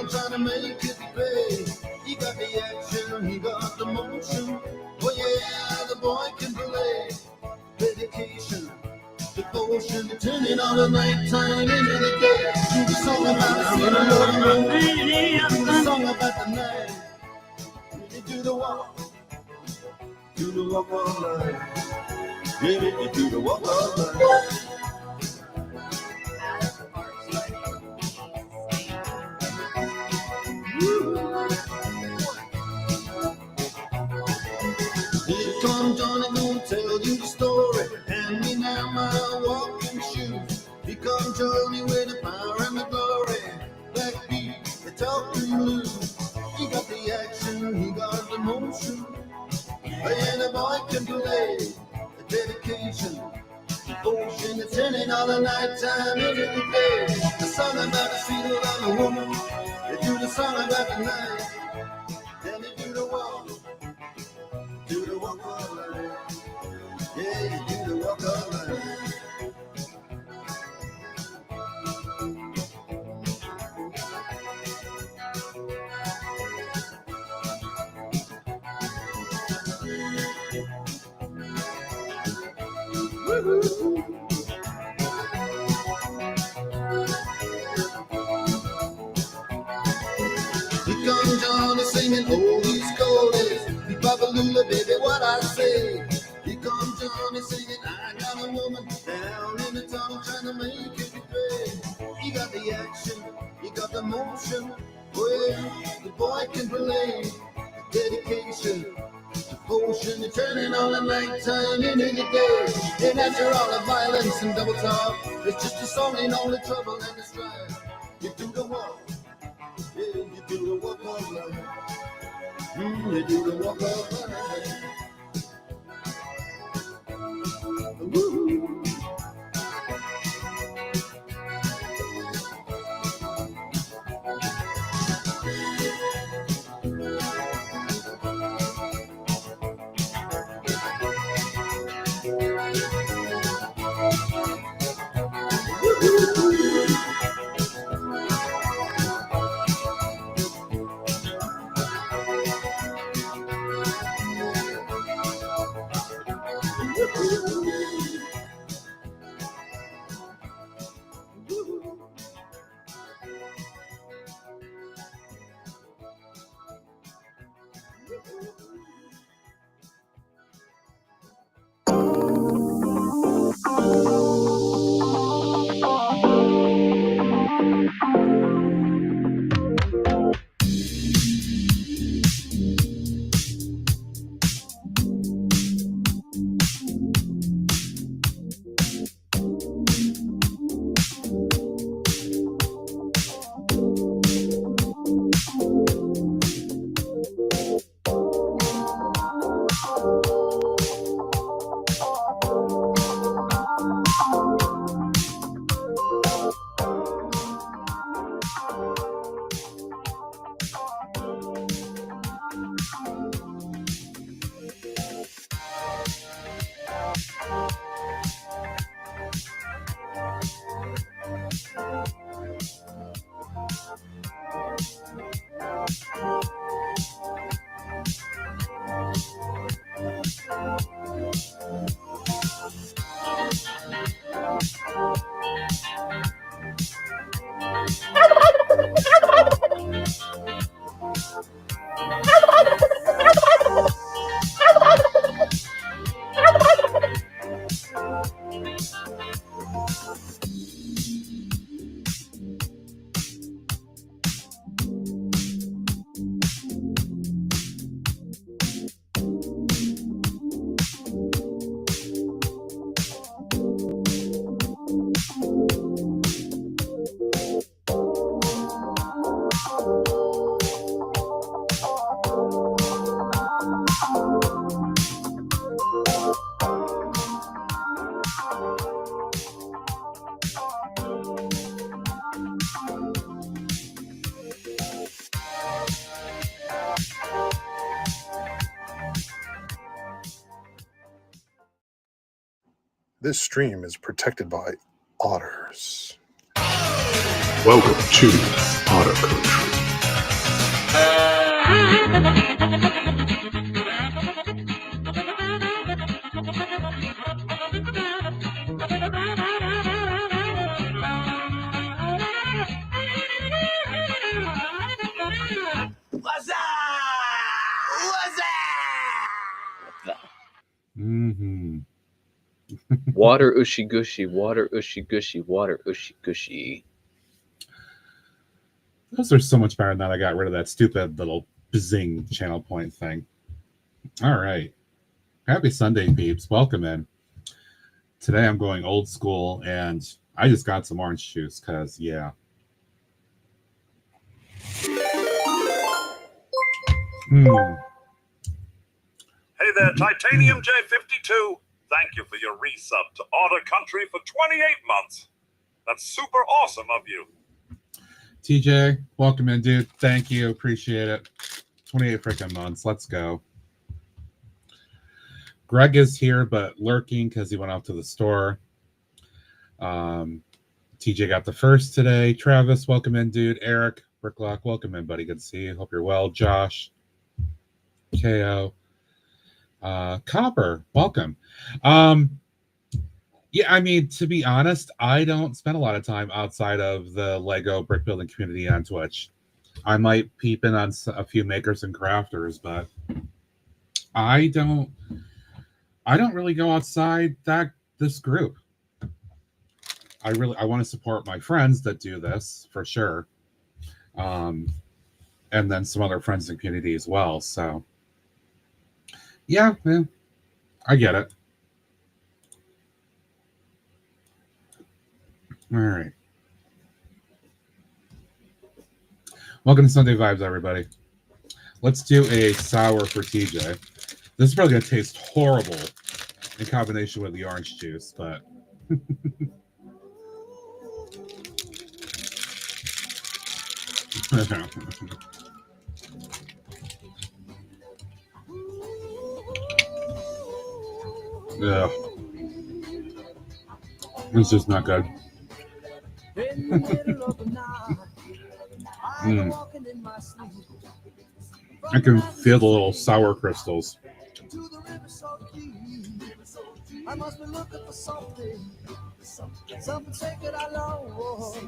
tunnel trying to make it pay. He got the action, he got the motion. Oh yeah, the boy can play. Dedication, devotion, turning all the nighttime into the day. Do the song about the city, do the song about the night. Really do the walk all night. Really do the walk all night. Here come Johnny, gonna tell you the story. Hand me now my walking shoes. Here come Johnny with the power and the glory. Backbeat, the talking blues. He got the action, he got the motion. And the boy can play. The dedication, devotion, the turning all the nighttime into the day. The song about the fiddle and the woman. They do the song about the night. Then they do the walk. Do the walk all night. Yeah, you do the walk all night. Woo-hoo. Here comes Johnny singing oldies goldies. Babalula, baby, what I say. Here comes Johnny singing, I got a woman down in the tunnel trying to make it pay. He got the action, he got the motion. Well, the boy can play. The dedication, devotion, turning all the nighttime into the day. And after all the violence and double talk, it's just a song ain't all the trouble and the strife. You do the walk, yeah, you do the walk all night. You do the walk all night. Woo. This stream is protected by otters. Welcome to Otter Country. Mm-hmm. Water ushy gushy, water ushy gushy, water ushy gushy. Those are so much better now that I got rid of that stupid little zing channel point thing. All right. Happy Sunday, peeps. Welcome in. Today I'm going old school, and I just got some orange juice because, yeah. Hey there, Titanium J52. Thank you for your resub to Otter Country for 28 months. That's super awesome of you. TJ, welcome in, dude. Thank you. Appreciate it. 28 freaking months. Let's go. Greg is here, but lurking because he went off to the store. TJ got the first today. Travis, welcome in, dude. Eric, Bricklock, welcome in, buddy. Good to see you. Hope you're well. Josh, KO, Copper, welcome. Yeah, I mean, to be honest, I don't spend a lot of time outside of the Lego brick building community on Twitch. I might peep in on a few makers and crafters, but I don't really go outside this group. I want to support my friends that do this for sure, and then some other friends in the community as well. So, yeah, I get it. All right. Welcome to Sunday Vibes, everybody. Let's do a sour for TJ. This is probably going to taste horrible in combination with the orange juice, but... Yeah. It's just not good. I can feel the little sour crystals. I must be looking for something sacred I lost.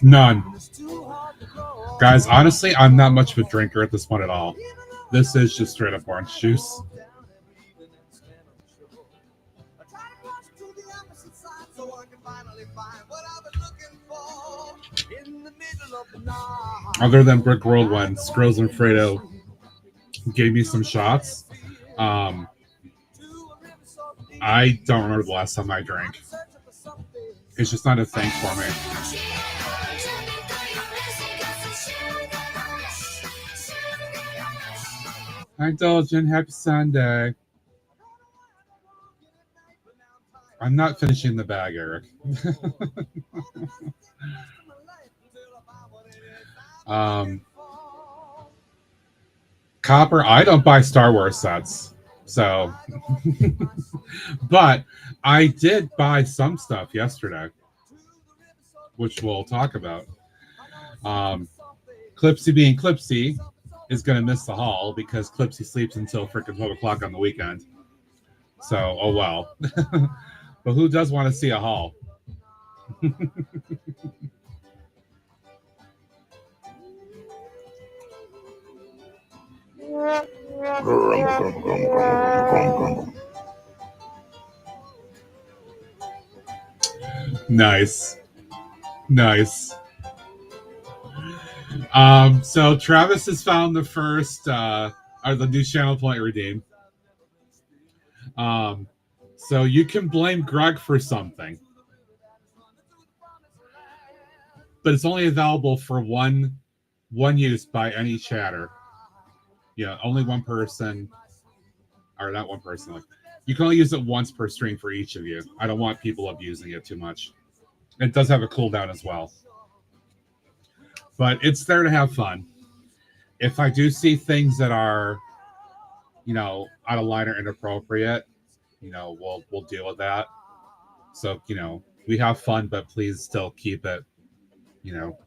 None. Guys, honestly, I'm not much of a drinker at this point at all. This is just straight up orange juice. Other than Brick World when Skrills and Fredo gave me some shots, I don't remember the last time I drank. It's just not a thing for me. Hi, Dolgen. Happy Sunday. I'm not finishing the bag, Eric. Copper, I don't buy Star Wars sets, so but I did buy some stuff yesterday, which we'll talk about. Clipsy being Clipsy is going to miss the haul because Clipsy sleeps until freaking 12 o'clock on the weekend. So, oh well. But who does want to see a haul? Nice. So Travis has found the first or the new channel point redeemed. So you can blame Greg for something, but it's only available for one use by any chatter. Yeah, only one person, or not one person. Like, you can only use it once per stream for each of you. I don't want people abusing it too much. It does have a cooldown as well, but it's there to have fun. If I do see things that are, out of line or inappropriate, we'll deal with that. So, we have fun, but please still keep it, on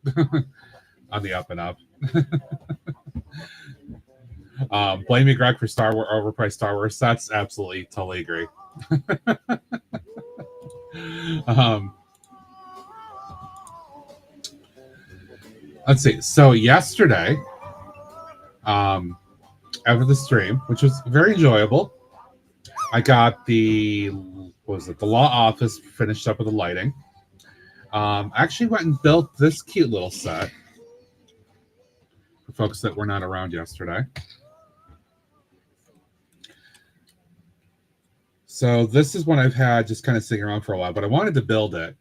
the up and up. Blame me, Greg, for overpriced Star Wars sets. Absolutely, totally agree. Let's see. So yesterday, after the stream, which was very enjoyable, I got the law office finished up with the lighting. I actually went and built this cute little set for folks that were not around yesterday. So this is one I've had just kind of sitting around for a while, but I wanted to build it.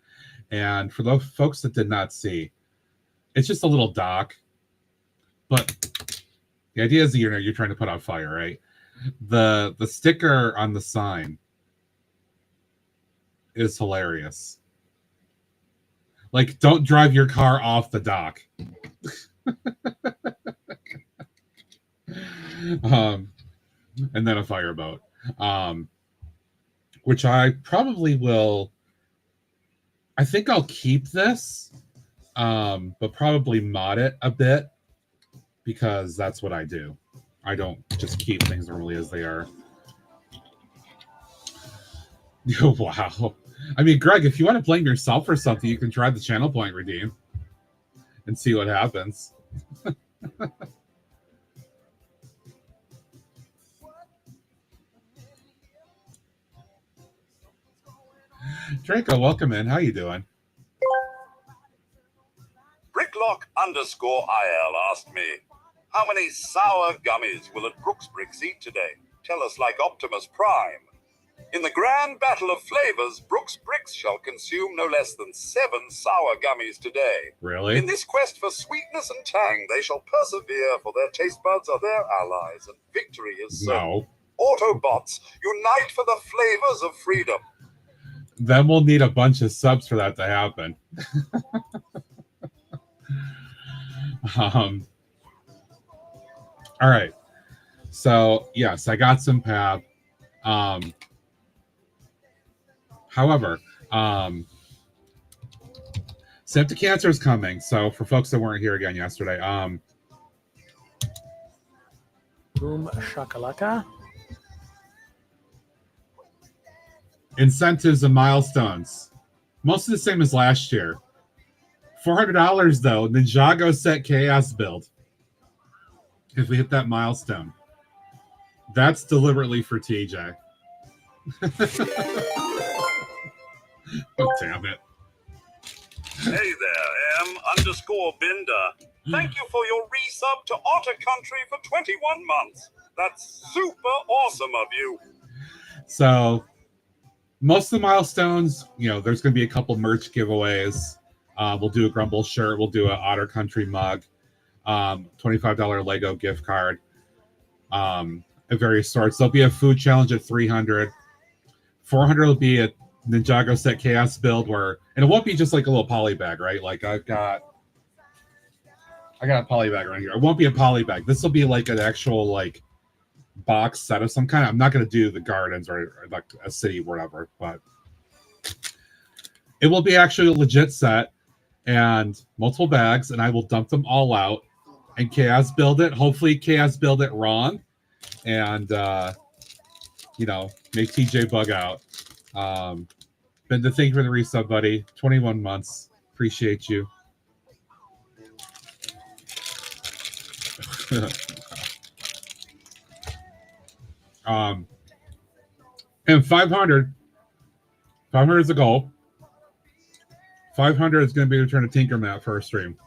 And for those folks that did not see, it's just a little dock. But the idea is that you're trying to put out fire, right? The sticker on the sign is hilarious. Like, don't drive your car off the dock. And then a fireboat. Which I probably will. I think I'll keep this, but probably mod it a bit because that's what I do. I don't just keep things normally as they are. Wow. I mean, Greg, if you want to blame yourself for something, you can try the channel point redeem and see what happens. Draco, welcome in. How you doing? Bricklock_IL asked me, how many sour gummies will at Brooksbricks eat today? Tell us like Optimus Prime. In the grand battle of flavors, Brooksbricks shall consume no less than 7 sour gummies today. Really? In this quest for sweetness and tang, they shall persevere, for their taste buds are their allies, and victory is certain. No. Autobots, unite for the flavors of freedom. Then we'll need a bunch of subs for that to happen. All right. So, yes, I got some PAB. However, septic cancer is coming. So, for folks that weren't here again yesterday, Boom shakalaka. incentives and milestones. Most of the same as last year. $400 though, Ninjago set chaos build. If we hit that milestone. That's deliberately for TJ. Oh, damn it. Hey there, M_Binder. Thank you for your resub to Otter Country for 21 months. That's super awesome of you. So, most of the milestones, there's going to be a couple merch giveaways. We'll do a Grumble shirt. We'll do an Otter Country mug. $25 Lego gift card. At various sorts. There'll be a food challenge at 300. 400 will be a Ninjago set chaos build and it won't be just like a little poly bag, right? Like I got a poly bag right here. It won't be a poly bag. This will be like an actual like box set of some kind. I'm not going to do the gardens or like a city, whatever, but it will be actually a legit set and multiple bags, and I will dump them all out and chaos build it. Hopefully chaos build it wrong and make TJ bug out. Ben, thank you for the resub, buddy. 21 months. Appreciate you. And 500 is the goal. 500 is going to be return to Tinker Matt for a stream.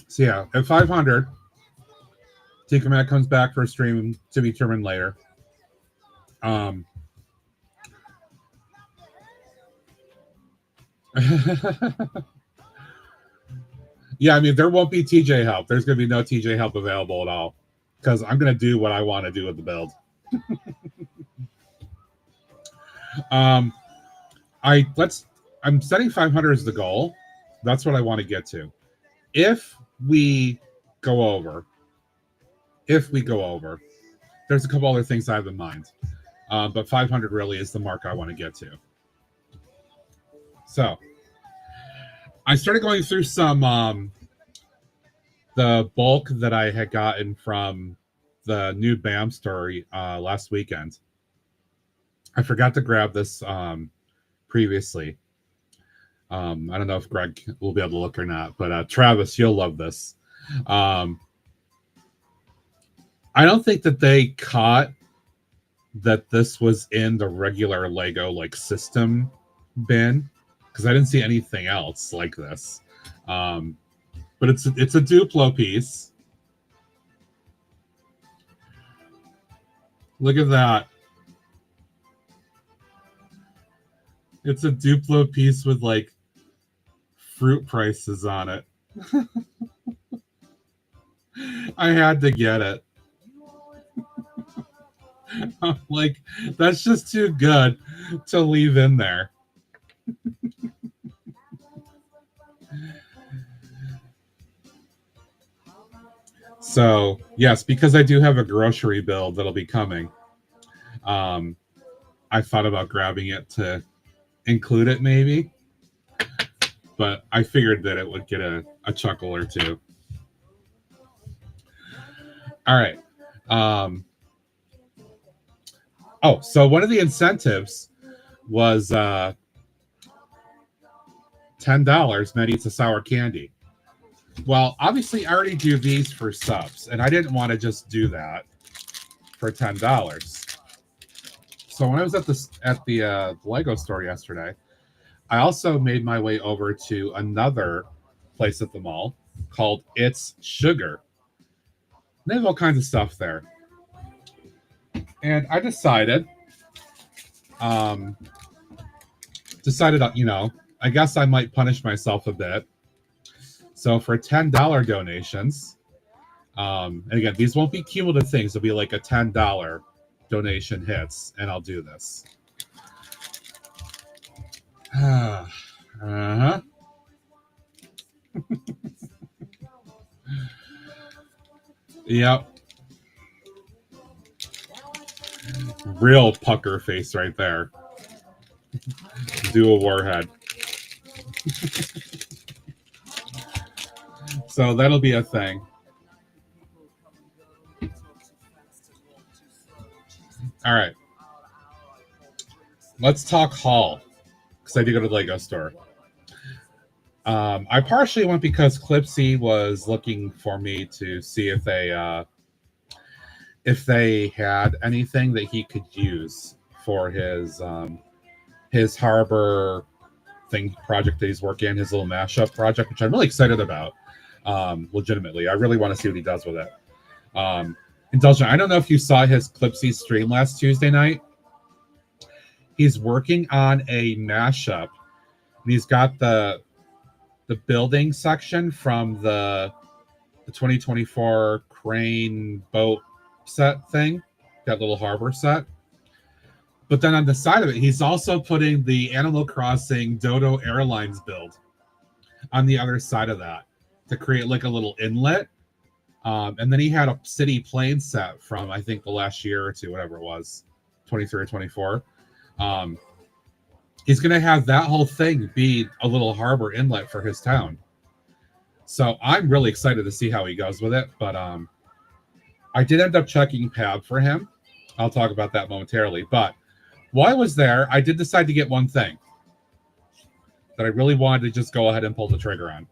So yeah, at 500, Tinker Matt comes back for a stream to be determined later. Yeah, I mean, there won't be TJ help. There's going to be no TJ help available at all because I'm going to do what I want to do with the build. I'm setting 500 as the goal. That's what I want to get to. If we go over, there's a couple other things I have in mind. But 500 really is the mark I want to get to. So I started going through some the bulk that I had gotten from the new BAM story last weekend. I forgot to grab this previously. I don't know if Greg will be able to look or not, but Travis, you'll love this. I don't think that they caught that this was in the regular Lego like system bin, because I didn't see anything else like this. But it's a Duplo piece. Look at that. It's a Duplo piece with like fruit prices on it. I had to get it. I'm like, that's just too good to leave in there. So, yes, because I do have a grocery bill that'll be coming, I thought about grabbing it to include it maybe, but I figured that it would get a chuckle or two. All right. So one of the incentives was $10 Maddie Eats a Sour Candy. Well, obviously I already do these for subs, and I didn't want to just do that for $10. So when I was at the Lego store yesterday, I also made my way over to another place at the mall called It's Sugar. They have all kinds of stuff there. And I decided, I guess I might punish myself a bit. So for $10 donations, and again, these won't be cumulative things. It'll be like a $10 donation hits, and I'll do this. Uh-huh. Yep. Real pucker face right there. Do a warhead. So that'll be a thing. All right. Let's talk haul, because I do go to the Lego store. I partially went because Clipsy was looking for me to see if they had anything that he could use for his harbor thing project that he's working on, his little mashup project, which I'm really excited about. Legitimately, I really want to see what he does with it. Indulgent, I don't know if you saw his Clipsy stream last Tuesday night. He's working on a mashup, and he's got the building section from the 2024 crane boat set thing, that little harbor set. But then on the side of it, he's also putting the Animal Crossing Dodo Airlines build on the other side of that to create like a little inlet. And then he had a city plane set from, I think, the last year or two, whatever it was, 23 or 24. He's going to have that whole thing be a little harbor inlet for his town. So I'm really excited to see how he goes with it. But I did end up checking Pab for him. I'll talk about that momentarily. But while I was there, I did decide to get one thing that I really wanted to just go ahead and pull the trigger on.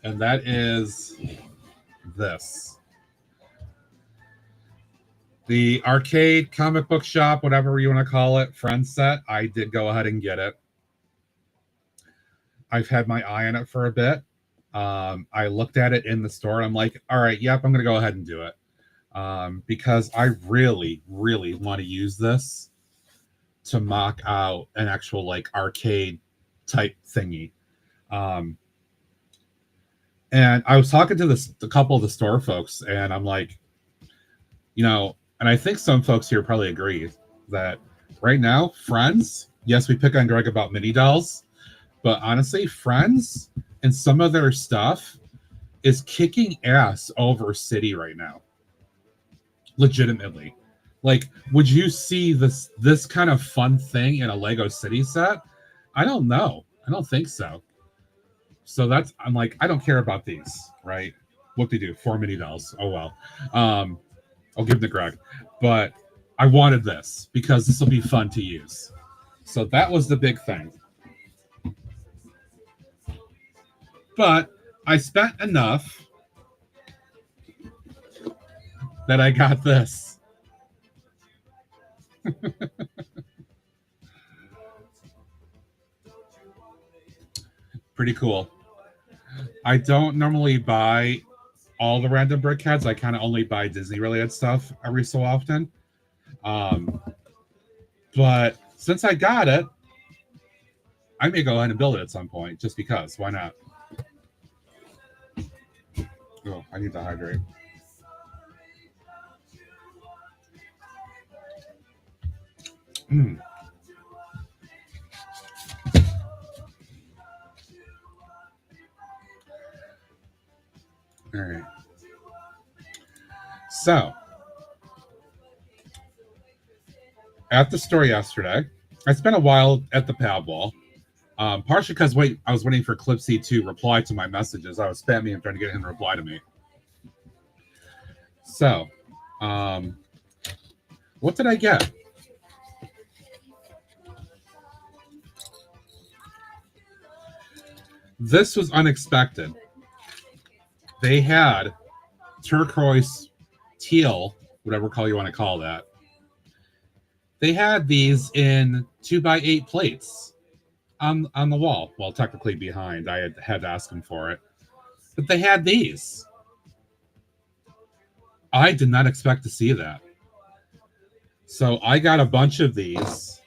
And that is this. The arcade comic book shop, whatever you want to call it, friend set. I did go ahead and get it. I've had my eye on it for a bit. I looked at it in the store. I'm like, all right, yep, I'm going to go ahead and do it. Because I really, really want to use this to mock out an actual like arcade type thingy. And I was talking to a couple of the store folks, and I'm like, and I think some folks here probably agree that right now, Friends, yes, we pick on Greg about mini dolls, but honestly, Friends and some of their stuff is kicking ass over City right now. Legitimately. Like, would you see this kind of fun thing in a Lego City set? I don't know. I don't think so. So I'm like, I don't care about these, right? What they do, 4 mini dolls. Oh well. I'll give them to Greg. But I wanted this because this will be fun to use. So that was the big thing. But I spent enough that I got this. Pretty cool. I don't normally buy all the random BrickHeads. I kind of only buy Disney related stuff every so often. But since I got it, I may go ahead and build it at some point just because. Why not? Oh, I need to hydrate. All right. So, at the store yesterday, I spent a while at the pad wall, partially because I was waiting for Clipsy to reply to my messages. I was spamming him trying to get him to reply to me. So, what did I get? This was unexpected. They had turquoise, teal, whatever color you want to call that. They had these in 2x8 plates on the wall. Well, technically behind. I had to ask them for it. But they had these. I did not expect to see that. So I got a bunch of these.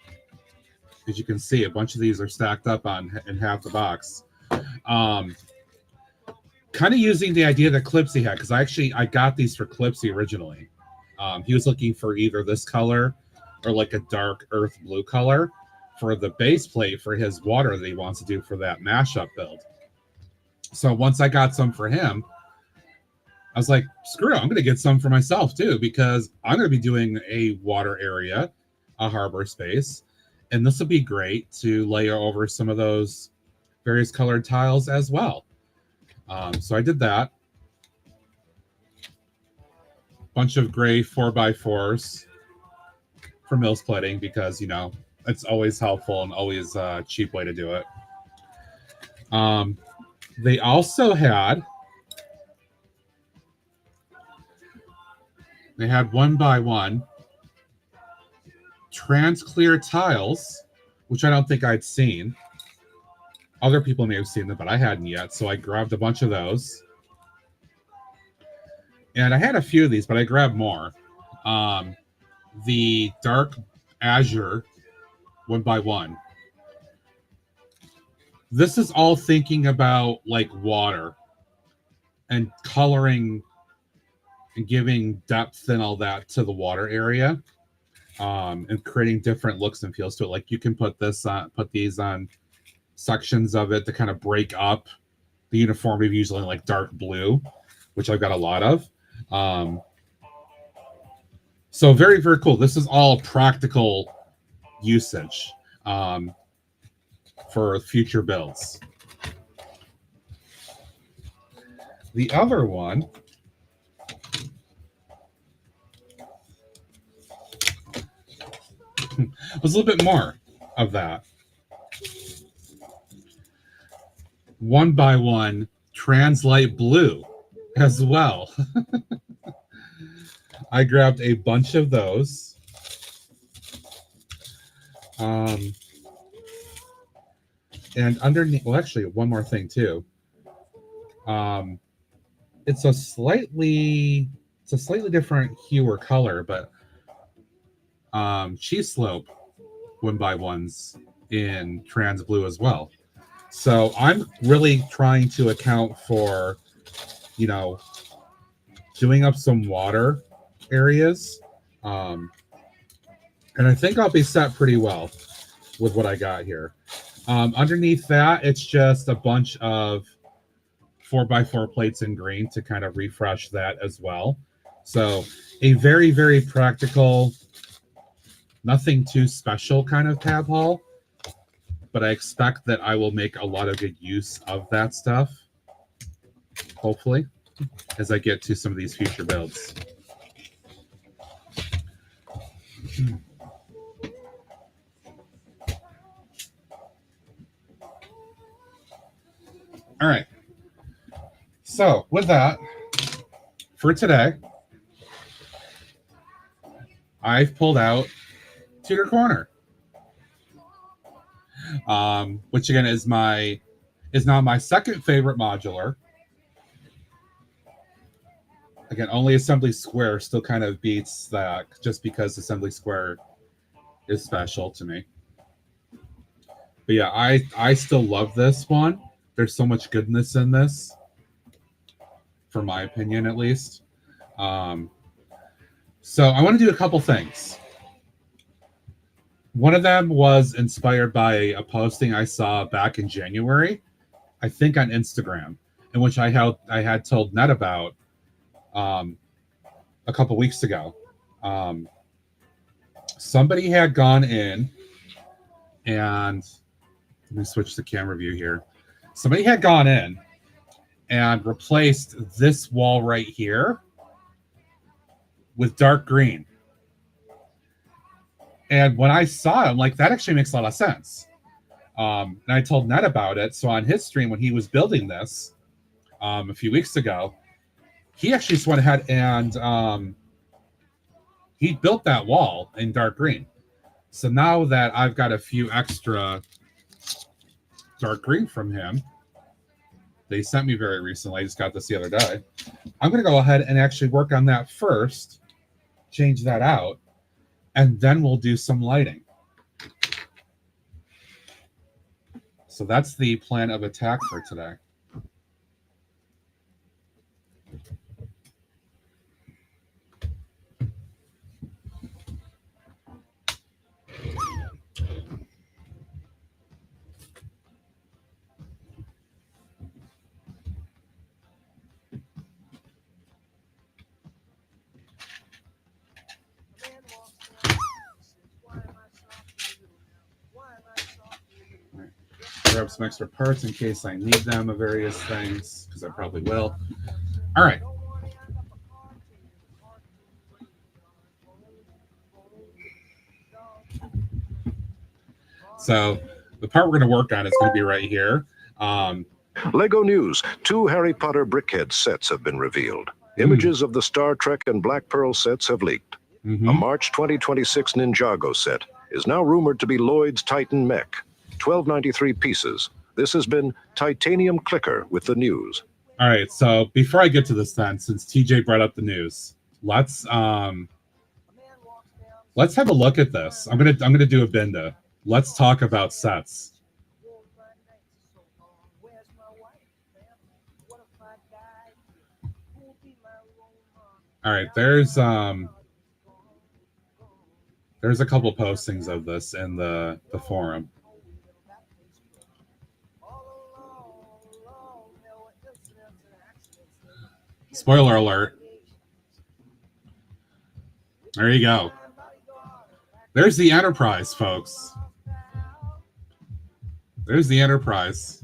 As you can see, a bunch of these are stacked up in half the box. Kind of using the idea that Clipsy had, because I got these for Clipsy originally. He was looking for either this color or like a dark earth blue color for the base plate for his water that he wants to do for that mashup build. So once I got some for him, I was like, screw it, I'm going to get some for myself too, because I'm going to be doing a water area, a harbor space, and this will be great to layer over some of those various colored tiles as well. So I did that. Bunch of gray 4x4s for mill splitting because, you know, it's always helpful and always a cheap way to do it. They also had 1x1 trans clear tiles, which I don't think I'd seen. Other people may have seen them, but I hadn't yet. So I grabbed a bunch of those. And I had a few of these, but I grabbed more. The dark azure 1x1. This is all thinking about like water and coloring and giving depth and all that to the water area, and creating different looks and feels to it. Like you can put these on sections of it to kind of break up the uniformity of usually like dark blue, which I've got a lot of. So very, very cool. This is all practical usage for future builds. The other one was a little bit more of that. 1x1 translite blue as well. I grabbed a bunch of those. And underneath, well, actually, one more thing too. It's a slightly different hue or color, but cheese slope 1x1s in trans blue as well. So I'm really trying to account for, you know, doing up some water areas And I think I'll be set pretty well with what I got here. Underneath that, it's just a bunch of 4x4 plates in green to kind of refresh that as well. So a very, very practical, nothing too special kind of tab haul. But I expect that I will make a lot of good use of that stuff, hopefully, as I get to some of these future builds. All right. So with that, for today, I've pulled out Tudor Corner, which again is now my second favorite modular. Again, only Assembly Square still kind of beats that, just because Assembly Square is special to me. But yeah, I still love this one. There's so much goodness in this, for my opinion, at least. So I want to do a couple things. One of them was inspired by a posting I saw back in January, I think on Instagram, in which I had told Ned about a couple weeks ago. Somebody had gone in and let me switch the camera view here. Somebody had gone in and replaced this wall right here with dark green. And when I saw it, I'm like, that actually makes a lot of sense. And I told Ned about it. So on his stream, when he was building this a few weeks ago, he actually just went ahead and he built that wall in dark green. So now that I've got a few extra dark green from him, they sent me very recently. I just got this the other day. I'm going to go ahead and actually work on that first, change that out, and then we'll do some lighting. So that's the plan of attack for today. Grab some extra parts in case I need them of various things, because I probably will. All right. So the part we're going to work on is going to be right here. Lego News. 2 Harry Potter Brickhead sets have been revealed. Images of the Star Trek and Black Pearl sets have leaked. A March 2026 Ninjago set is now rumored to be Lloyd's Titan mech. 1293 pieces. This has been Titanium Clicker with the news. All right, so before I get to this then, since TJ brought up the news, let's have a look at this. I'm gonna do a binda. Let's talk about sets. All right, there's a couple postings of this in the forum. Spoiler alert. There you go. There's the Enterprise, folks. There's the Enterprise.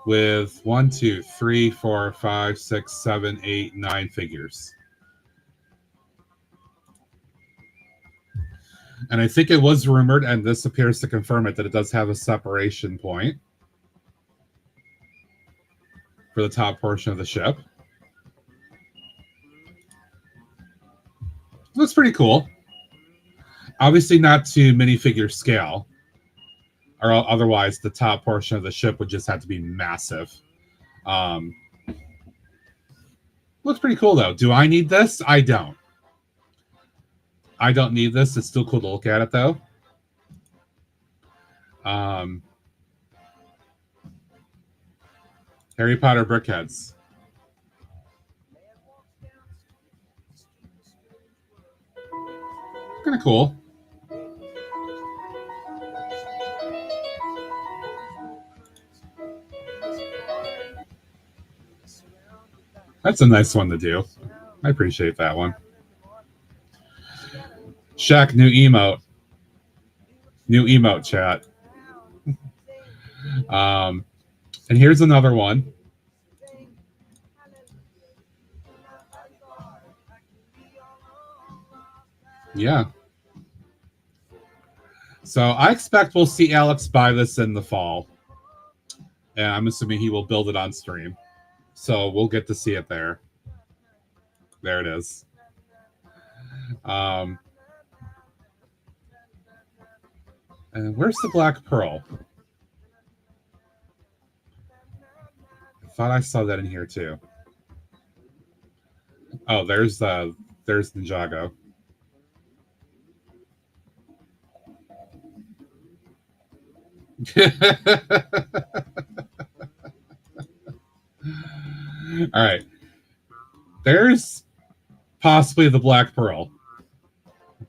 With 1, 2, 3, 4, 5, 6, 7, 8, 9 figures. And I think it was rumored, and this appears to confirm it, that it does have a separation point for the top portion of the ship. Looks pretty cool. Obviously not to minifigure scale, or otherwise the top portion of the ship would just have to be massive. Looks pretty cool though. Do I need this? I don't. I don't need this. It's still cool to look at it though. Harry Potter brickheads. Kind of cool. That's a nice one to do. I appreciate that one. Shaq, new emote. New emote chat. And here's another one. Yeah. So I expect we'll see Alex buy this in the fall. And I'm assuming he will build it on stream. So we'll get to see it there. There it is. And where's the Black Pearl? I thought I saw that in here too. Oh, there's Ninjago. All right. There's possibly the Black Pearl.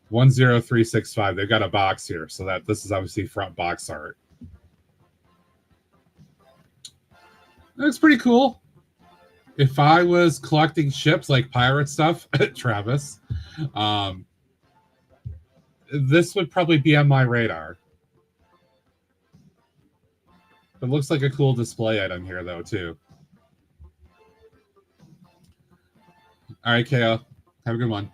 10365. They've got a box here, so that this is obviously front box art. That's pretty cool. If I was collecting ships like pirate stuff, Travis, this would probably be on my radar. It looks like a cool display item here, though, too. All right, KO. Have a good one.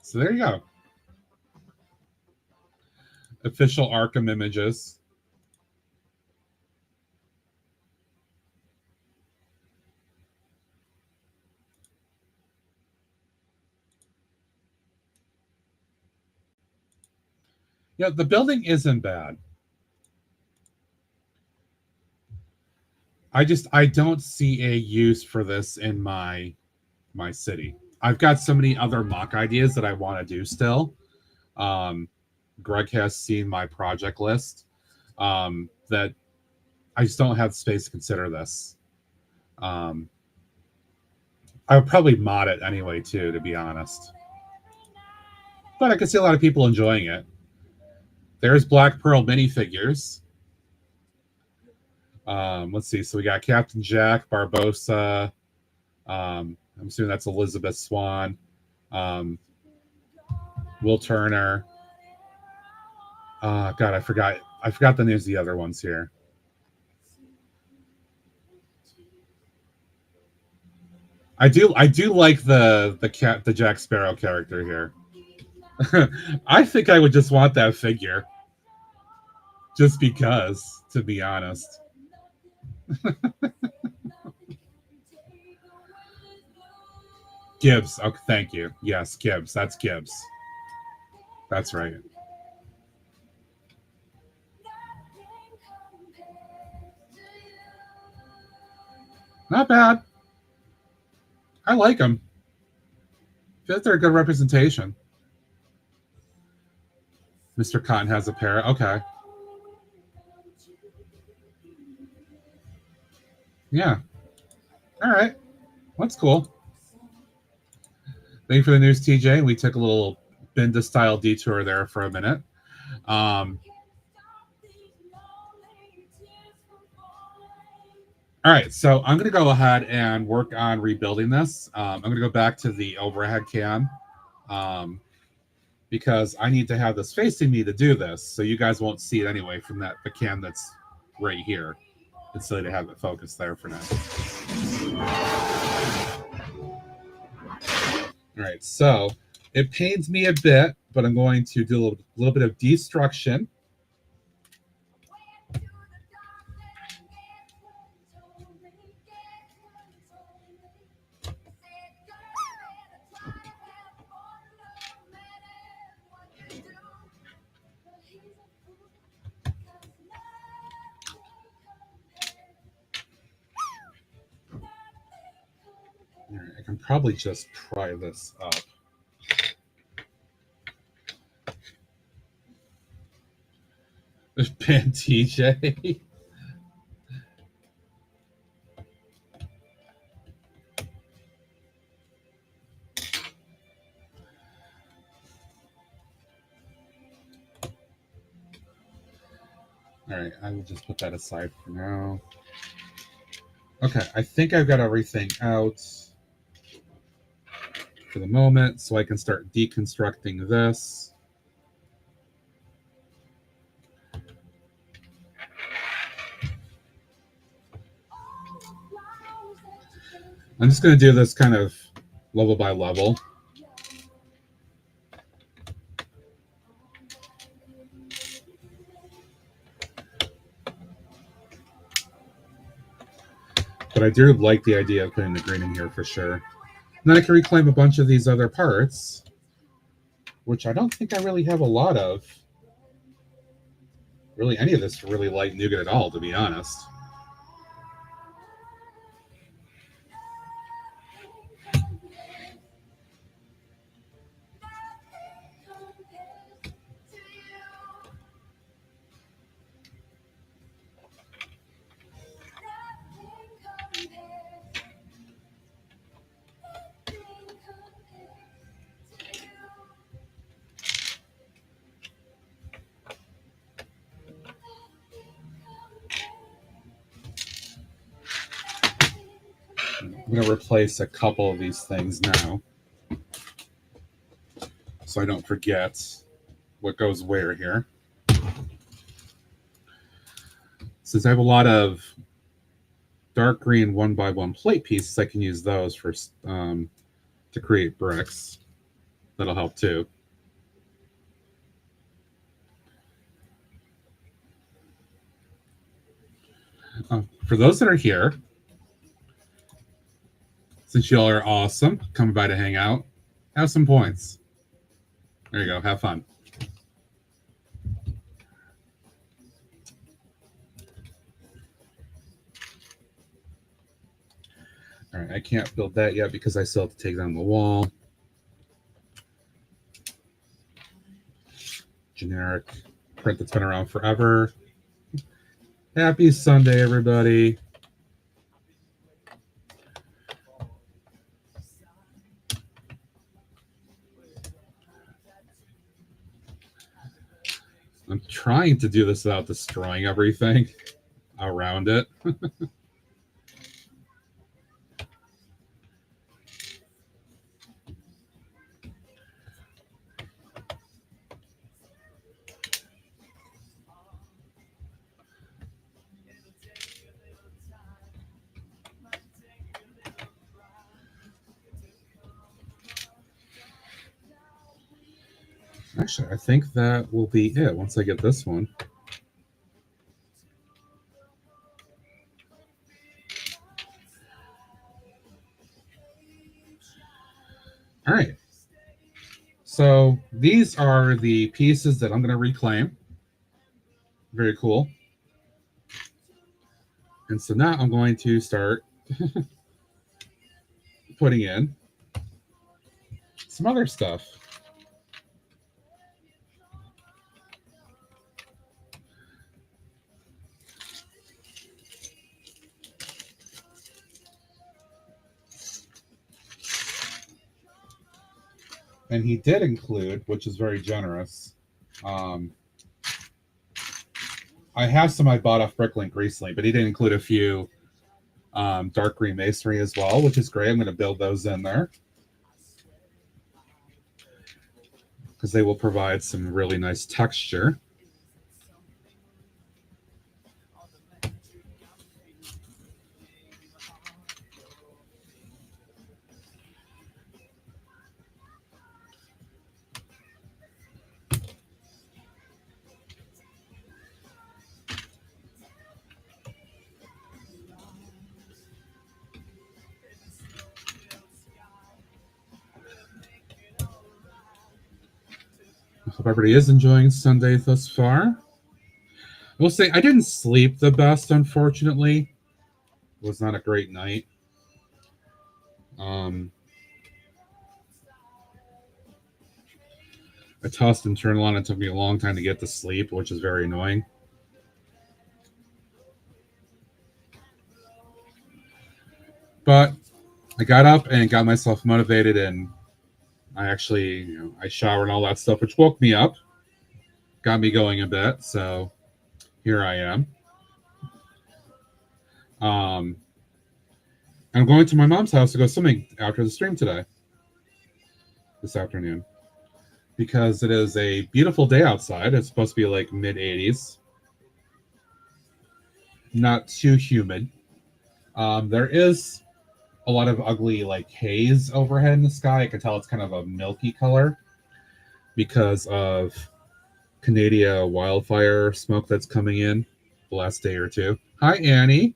So there you go. Official Arkham images. Yeah, the building isn't bad. I don't see a use for this in my city. I've got so many other mock ideas that I want to do still. Greg has seen my project list that I just don't have space to consider this. I would probably mod it anyway, too, to be honest. But I can see a lot of people enjoying it. There's Black Pearl minifigures. Let's see. So we got Captain Jack, Barbossa. I'm assuming that's Elizabeth Swan. Will Turner. God, I forgot the names of the other ones here. I do like the Jack Sparrow character here. I think I would just want that figure. Just because, to be honest. Gibbs. Okay, thank you. Yes, Gibbs. That's Gibbs. That's right. Not bad. I like them. I feel like they're a good representation. Mr. Cotton has a pair. Okay. Yeah. All right. That's cool. Thank you for the news, TJ. We took a little Binda-style detour there for a minute. All right, so I'm going to go ahead and work on rebuilding this. I'm going to go back to the overhead cam because I need to have this facing me to do this, so you guys won't see it anyway from the cam that's right here. It's silly to have it focused there for now. All right, so it pains me a bit, but I'm going to do a little bit of destruction. All right, I can probably just pry this up. Ban TJ. All right, I will just put that aside for now. Okay, I think I've got everything out for the moment, so I can start deconstructing this. I'm just going to do this kind of level by level. But I do like the idea of putting the green in here for sure. And then I can reclaim a bunch of these other parts, which I don't think I really have a lot of. Really, any of this really light nougat at all, to be honest. I'm going to replace a couple of these things now, so I don't forget what goes where here. Since I have a lot of dark green 1x1 plate pieces, I can use those for to create bricks. That'll help too. For those that are here, since y'all are awesome, coming by to hang out, have some points. There you go. Have fun. All right, I can't build that yet because I still have to take down the wall. Generic print that's been around forever. Happy Sunday, everybody. I'm trying to do this without destroying everything around it. Actually, I think that will be it once I get this one. All right. So these are the pieces that I'm going to reclaim. Very cool. And so now I'm going to start putting in some other stuff. And he did include, which is very generous. I have some I bought off Bricklink recently, but he did include a few dark green masonry as well, which is great. I'm going to build those in there because they will provide some really nice texture. Hope everybody is enjoying Sunday thus far. I will say I didn't sleep the best, unfortunately. It was not a great night. I tossed and turned on. It took me a long time to get to sleep, which is very annoying. But I got up and got myself motivated, and I actually, I showered and all that stuff, which woke me up, got me going a bit. So here I am. I'm going to my mom's house to go swimming after the stream today, this afternoon, because it is a beautiful day outside. It's supposed to be like mid 80s, not too humid. There is a lot of ugly like haze overhead in the sky. I can tell it's kind of a milky color because of Canada wildfire smoke that's coming in the last day or two. Hi, Annie.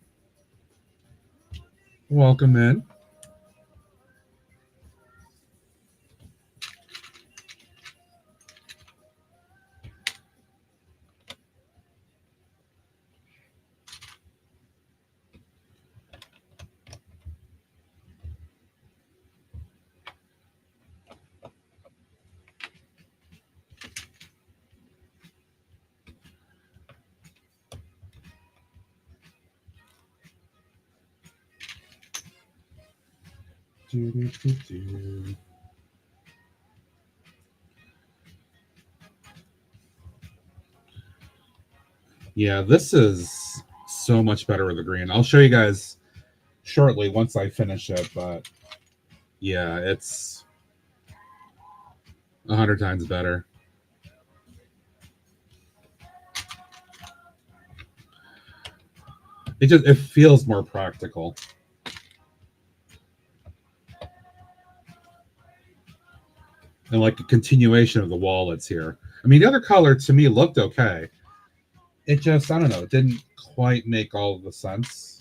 Welcome in. Yeah, this is so much better with the green. I'll show you guys shortly once I finish it, but yeah, it's 100 times better. It feels more practical. And like a continuation of the wall that's here. I mean, the other color to me looked okay. It just, I don't know, it didn't quite make all of the sense.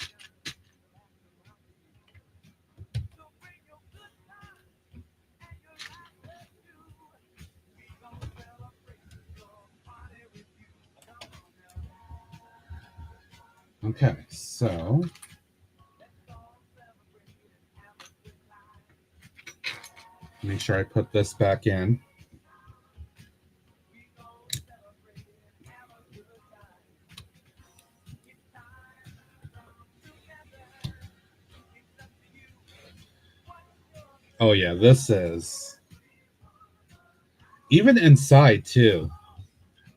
Okay, so make sure I put this back in. Oh yeah, this is even inside too,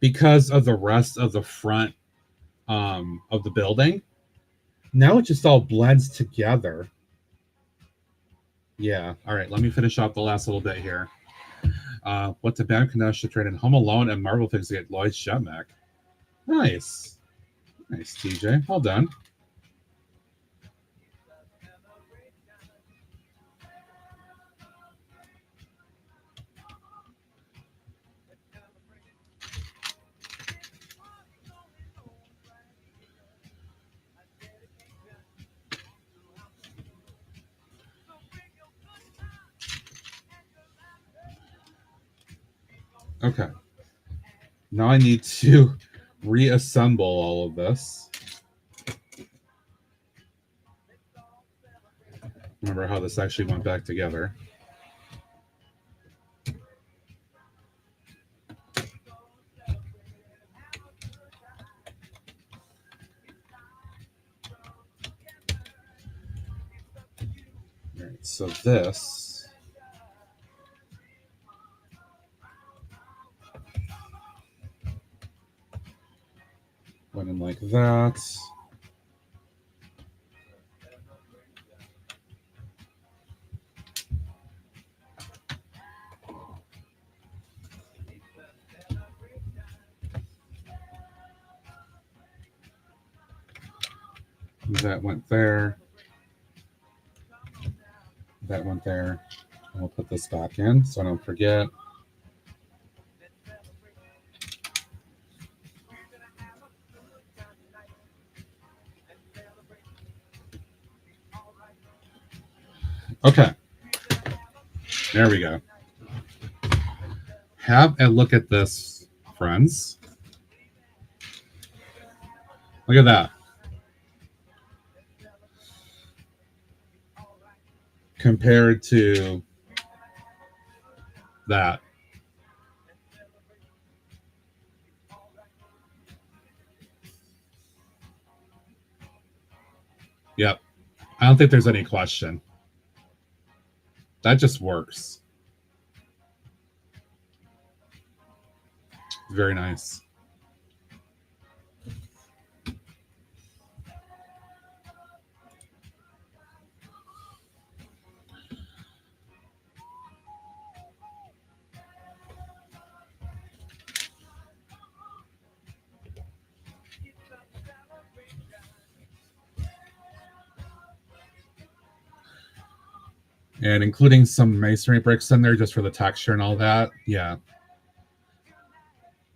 because of the rest of the front of the building. Now it just all blends together. Yeah. All right. Let me finish off the last little bit here. What's a band connection to trade in Home Alone and Marvel things to get Lloyd Shutmack? Nice. Nice, TJ. Well done. Okay. Now I need to reassemble all of this. Remember how this actually went back together. All right, so this went in like that. That went there. That went there. And we'll put this back in so I don't forget. Okay. There we go. Have a look at this, friends. Look at that. Compared to that. Yep. I don't think there's any question. That just works. Very nice. And including some masonry bricks in there just for the texture and all that. Yeah.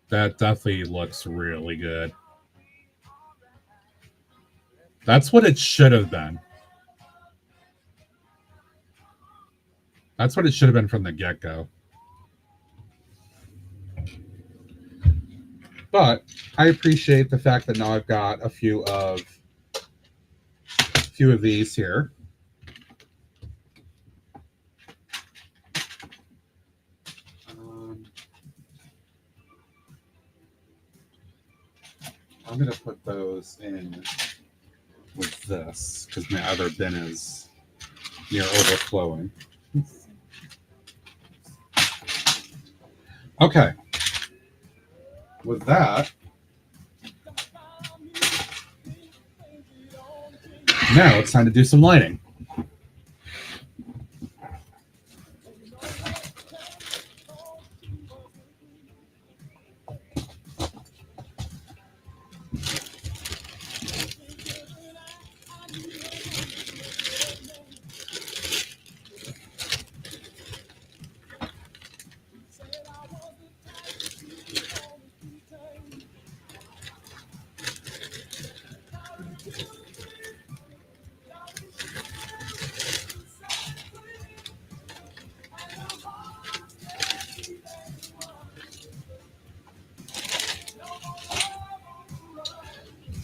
That definitely looks really good. That's what it should have been. That's what it should have been from the get-go. But I appreciate the fact that now I've got a few of these here. I'm going to put those in with this because my other bin is near overflowing. Okay. With that, now it's time to do some lighting.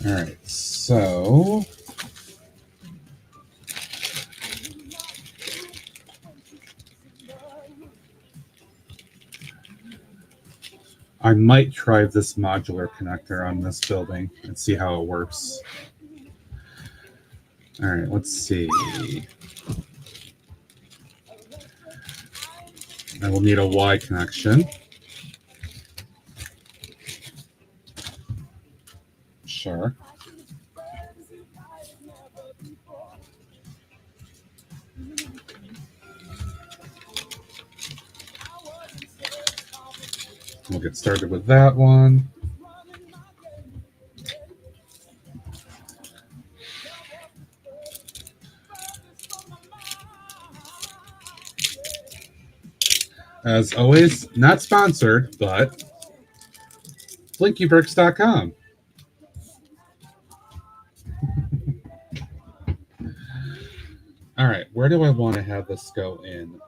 All right, so I might try this modular connector on this building and see how it works. All right, let's see. I will need a Y connection. Sure. We'll get started with that one. As always, not sponsored, but blinkybricks.com. All right, where do I want to have this go in?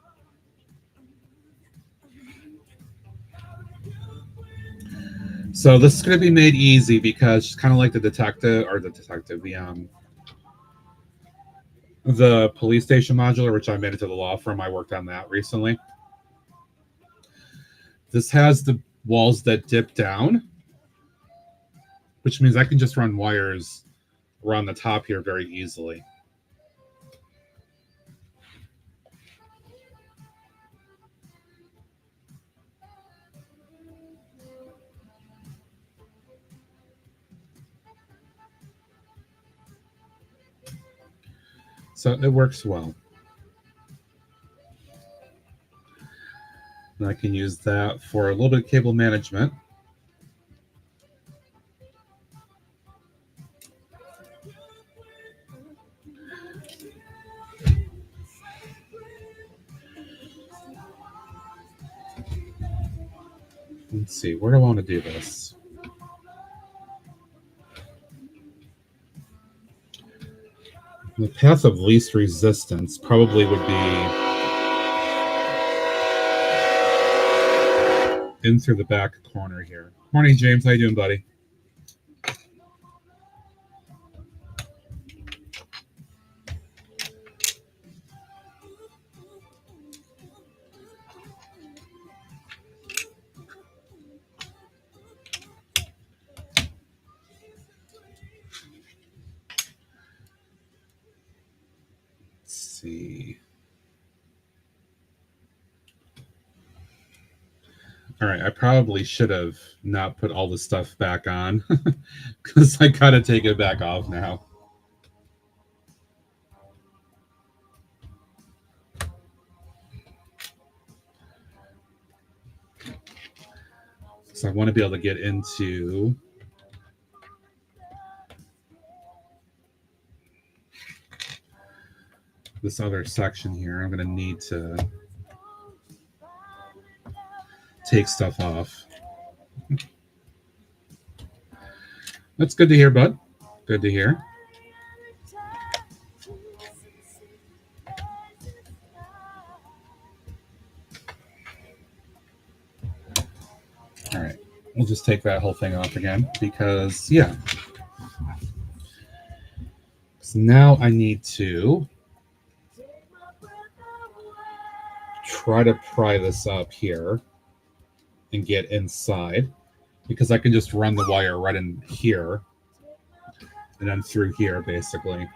So this is going to be made easy because it's kind of like the police station modular, which I made it to the law firm. I worked on that recently. This has the walls that dip down, which means I can just run wires around the top here very easily. So it works well. And I can use that for a little bit of cable management. Let's see, where do I want to do this? The path of least resistance probably would be in through the back corner here. Morning, James. How you doing, buddy? See. All right, I probably should have not put all the stuff back on because I gotta take it back off now. So I want to be able to get into this other section here, I'm going to need to take stuff off. That's good to hear, bud. Good to hear. All right, we'll just take that whole thing off again because, yeah. So now I need to try to pry this up here and get inside because I can just run the wire right in here and then through here, basically.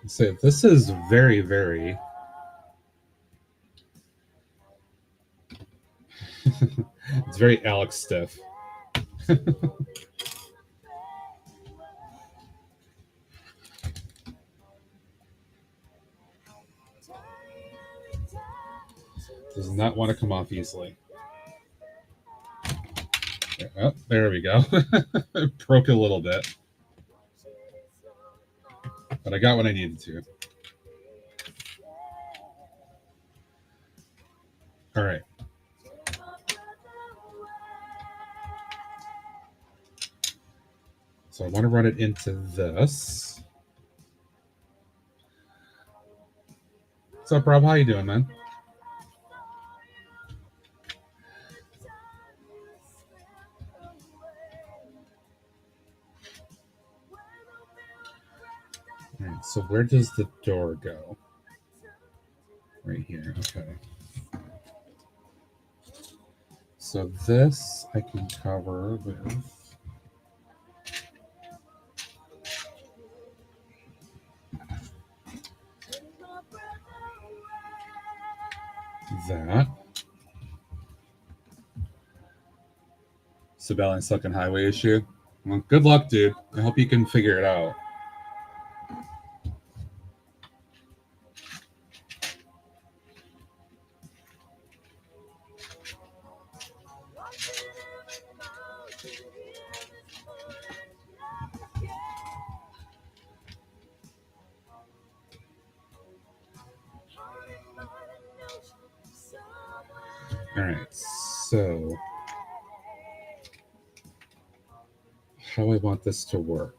So this is very, very... it's very Alex stiff. Does not want to come off easily. Oh, there we go. Broke a little bit. But I got what I needed to. All right. So I want to run it into this. What's up, Rob? How you doing, man? All right, so where does the door go? Right here, okay. So this I can cover with that. Sibelian sucking highway issue. Well, good luck, dude. I hope you can figure it out. All right, so how I want this to work.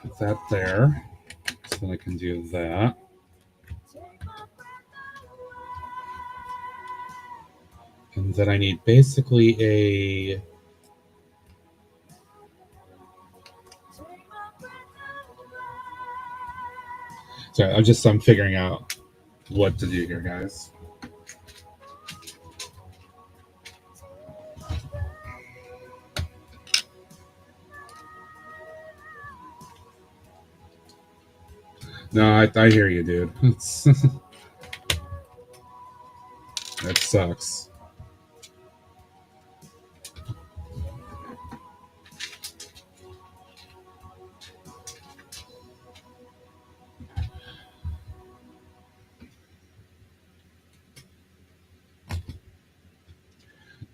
Put that there, so then I can do that. And then I need basically a... Sorry, I'm figuring out what to do here, guys. No, I hear you, dude. That sucks.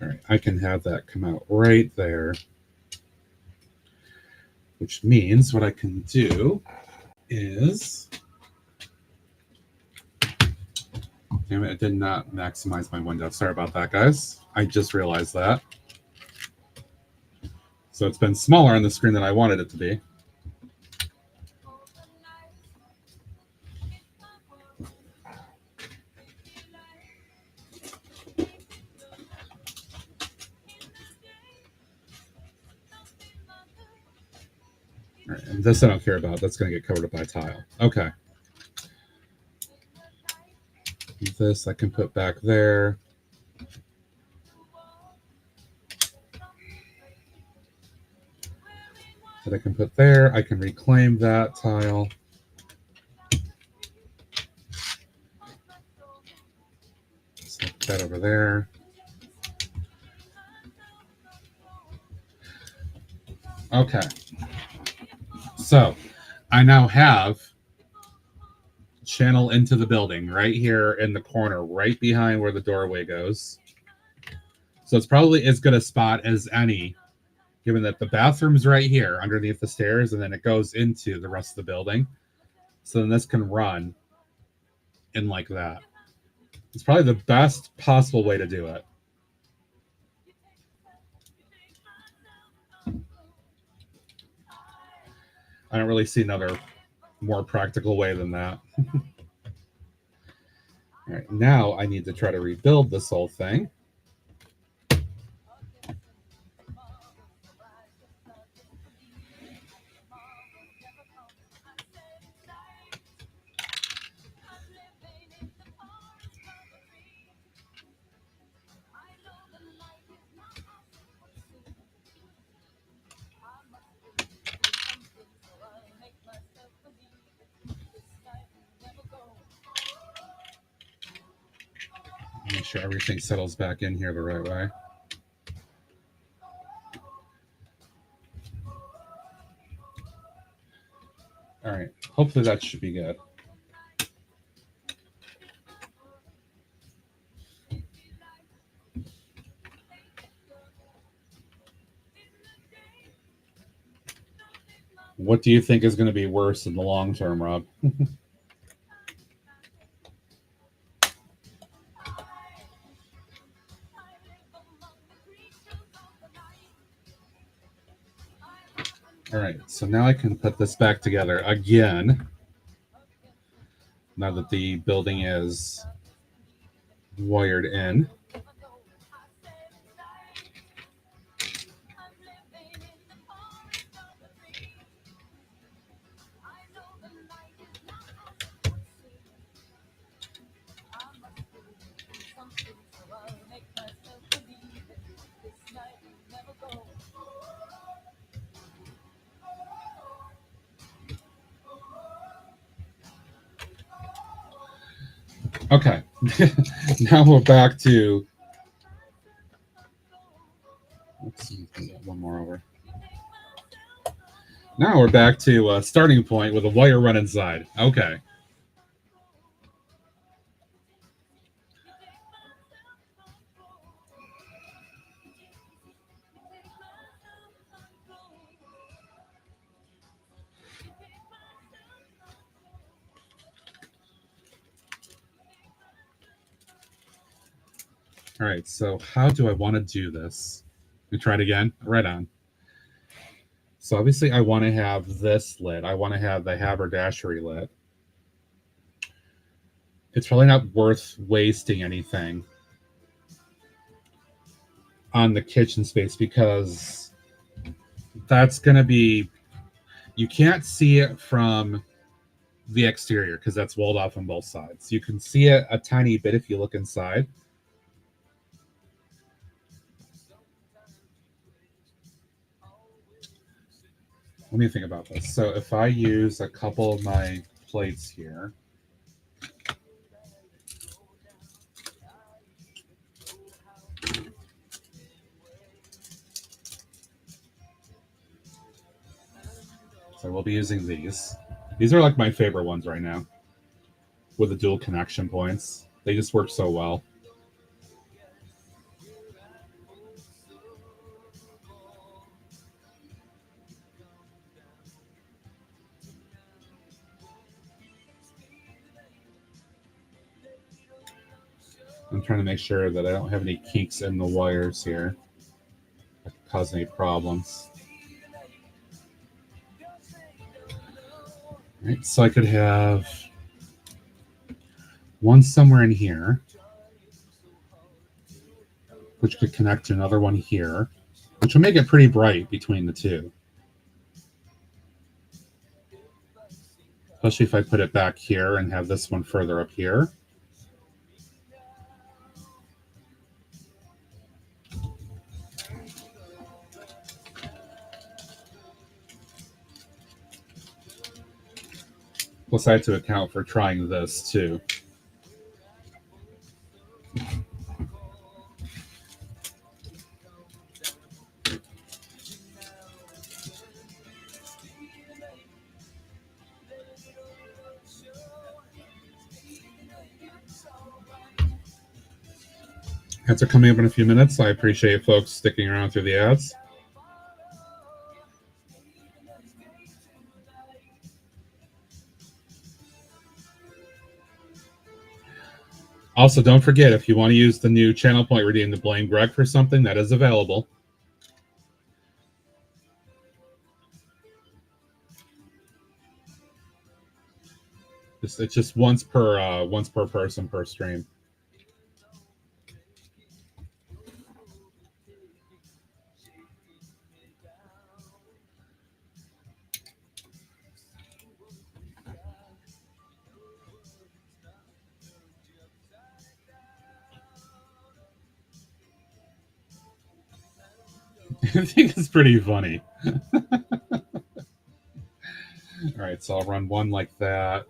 All right, I can have that come out right there, which means what I can do is, damn it, I did not maximize my window. Sorry about that, guys. I just realized that. So it's been smaller on the screen than I wanted it to be. All right, and this I don't care about. That's going to get covered up by tile. Okay. This I can put back there. That I can put there. I can reclaim that tile. Set that over there. Okay. So I now have channel into the building right here in the corner, right behind where the doorway goes. So it's probably as good a spot as any, given that the bathroom's right here underneath the stairs, and then it goes into the rest of the building. So then this can run in like that. It's probably the best possible way to do it. I don't really see another more practical way than that. All right, now I need to try to rebuild this whole thing. Make sure everything settles back in here the right way. All right, hopefully that should be good. What do you think is going to be worse in the long term, Rob? All right, so now I can put this back together again. Now that the building is wired in. Okay, now we're back to. Let's see, one more over. Now we're back to a starting point with a wire run inside. Okay. All right, so how do I want to do this? We try it again. Right on. So obviously I want to have this lit. I want to have the haberdashery lit. It's probably not worth wasting anything on the kitchen space because that's going to be, you can't see it from the exterior because that's walled off on both sides. You can see it a tiny bit if you look inside. Let me think about this. So if I use a couple of my plates here, so we'll be using these. These are like my favorite ones right now with the dual connection points. They just work so well. I'm trying to make sure that I don't have any kinks in the wires here that could cause any problems. All right, so I could have one somewhere in here, which could connect to another one here, which will make it pretty bright between the two. Especially if I put it back here and have this one further up here. Plus, I have to account for trying this too. Ads are coming up in a few minutes. I appreciate folks sticking around through the ads. Also, don't forget, if you want to use the new channel point redeem to blame Greg for something, that is available. It's just once per person per stream. I think it's pretty funny. All right, so I'll run one like that.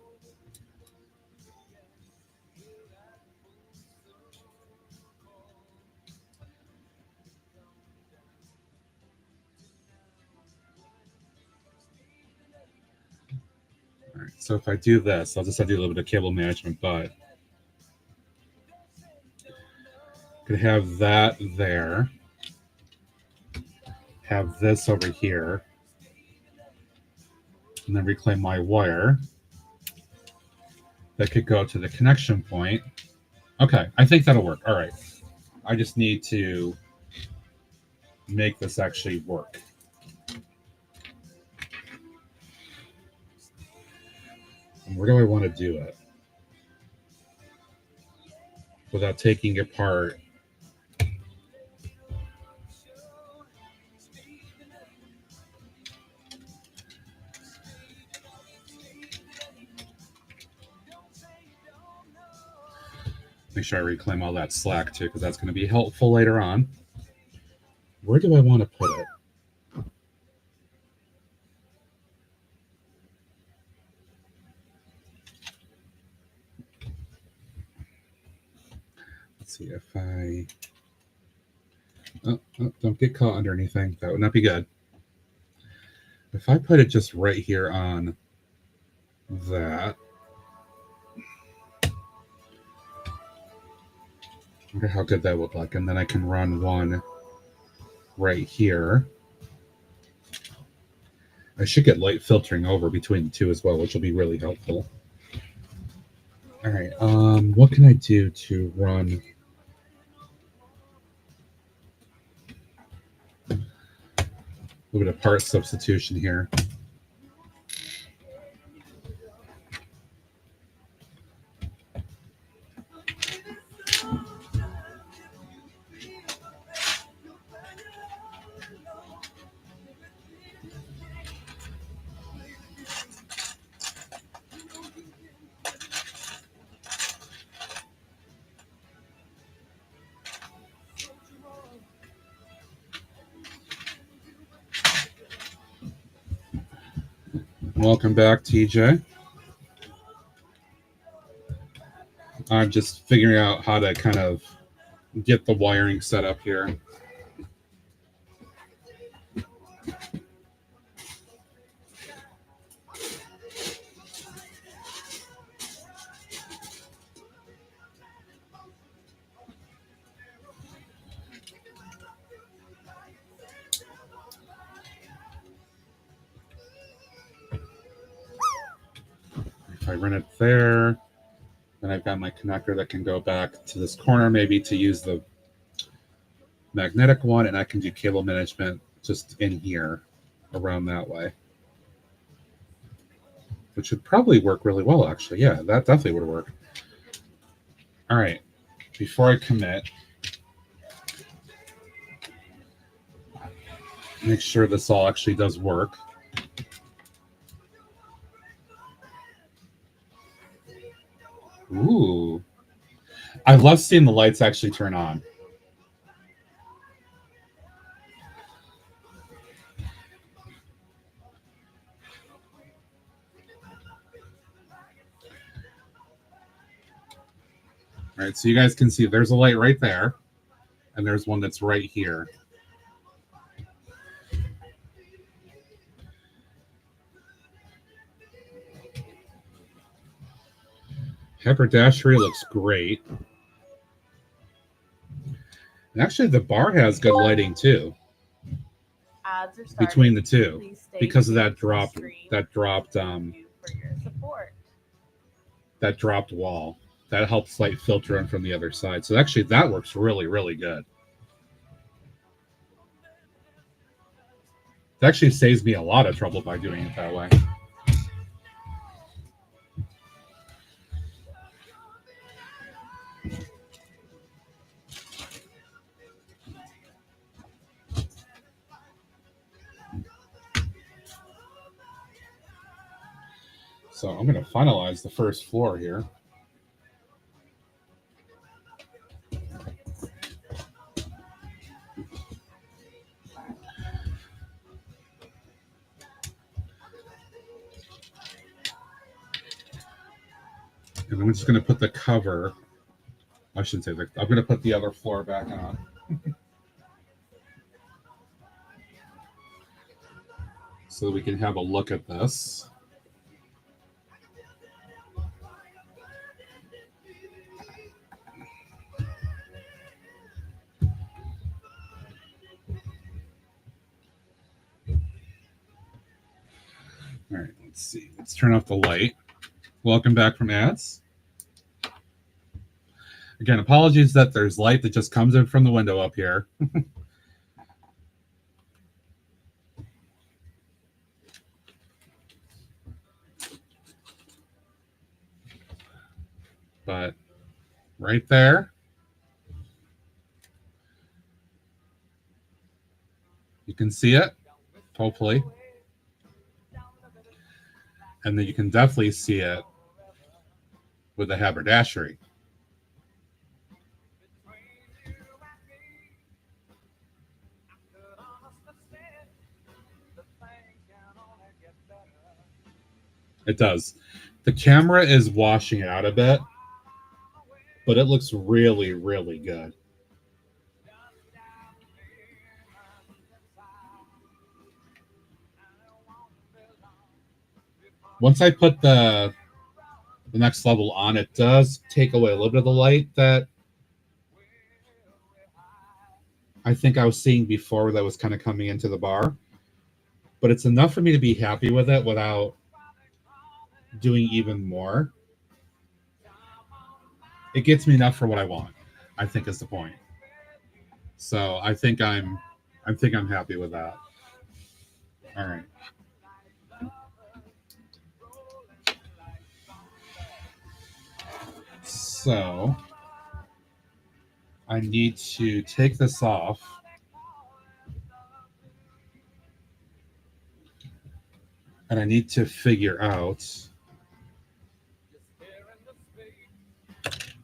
All right, so if I do this, I'll just have to do a little bit of cable management, but could have that there, have this over here, and then reclaim my wire. That could go to the connection point. Okay, I think that'll work. All right. I just need to make this actually work. And where do I want to do it without taking apart? Make sure I reclaim all that slack too, because that's going to be helpful later on. Where do I want to put it? Let's see if I... Oh, don't get caught under anything. That would not be good. If I put it just right here on that... I wonder how good that would look like. And then I can run one right here. I should get light filtering over between the two as well, which will be really helpful. All right, what can I do to run... a little bit of part substitution here. Welcome back, TJ. I'm just figuring out how to kind of get the wiring set up here. If I run it there, then I've got my connector that can go back to this corner, maybe to use the magnetic one, and I can do cable management just in here around that way, which would probably work really well, actually. Yeah, that definitely would work. All right, before I commit, make sure this all actually does work. Ooh, I love seeing the lights actually turn on. All right, so you guys can see there's a light right there, and there's one that's right here. Haberdashery looks great. And actually, the bar has good lighting too Ads are between the two Please stay because of tuned that to the dropped stream. that Thank you for your support. dropped wall that helps light filter in from the other side. So actually, that works really, really good. It actually saves me a lot of trouble by doing it that way. So I'm going to finalize the first floor here. And I'm just going to put the cover, I shouldn't say that, I'm going to put the other floor back on. So that we can have a look at this. All right, let's see. Let's turn off the light. Welcome back from ads. Again, apologies that there's light that just comes in from the window up here. But right there, you can see it, hopefully. And then you can definitely see it with the haberdashery. It does. The camera is washing it out a bit, but it looks really, really good. Once I put the next level on, it does take away a little bit of the light that I think I was seeing before that was kind of coming into the bar. But it's enough for me to be happy with it without doing even more. It gets me enough for what I want, I think is the point. So I think I'm happy with that. All right. So I need to take this off. And I need to figure out.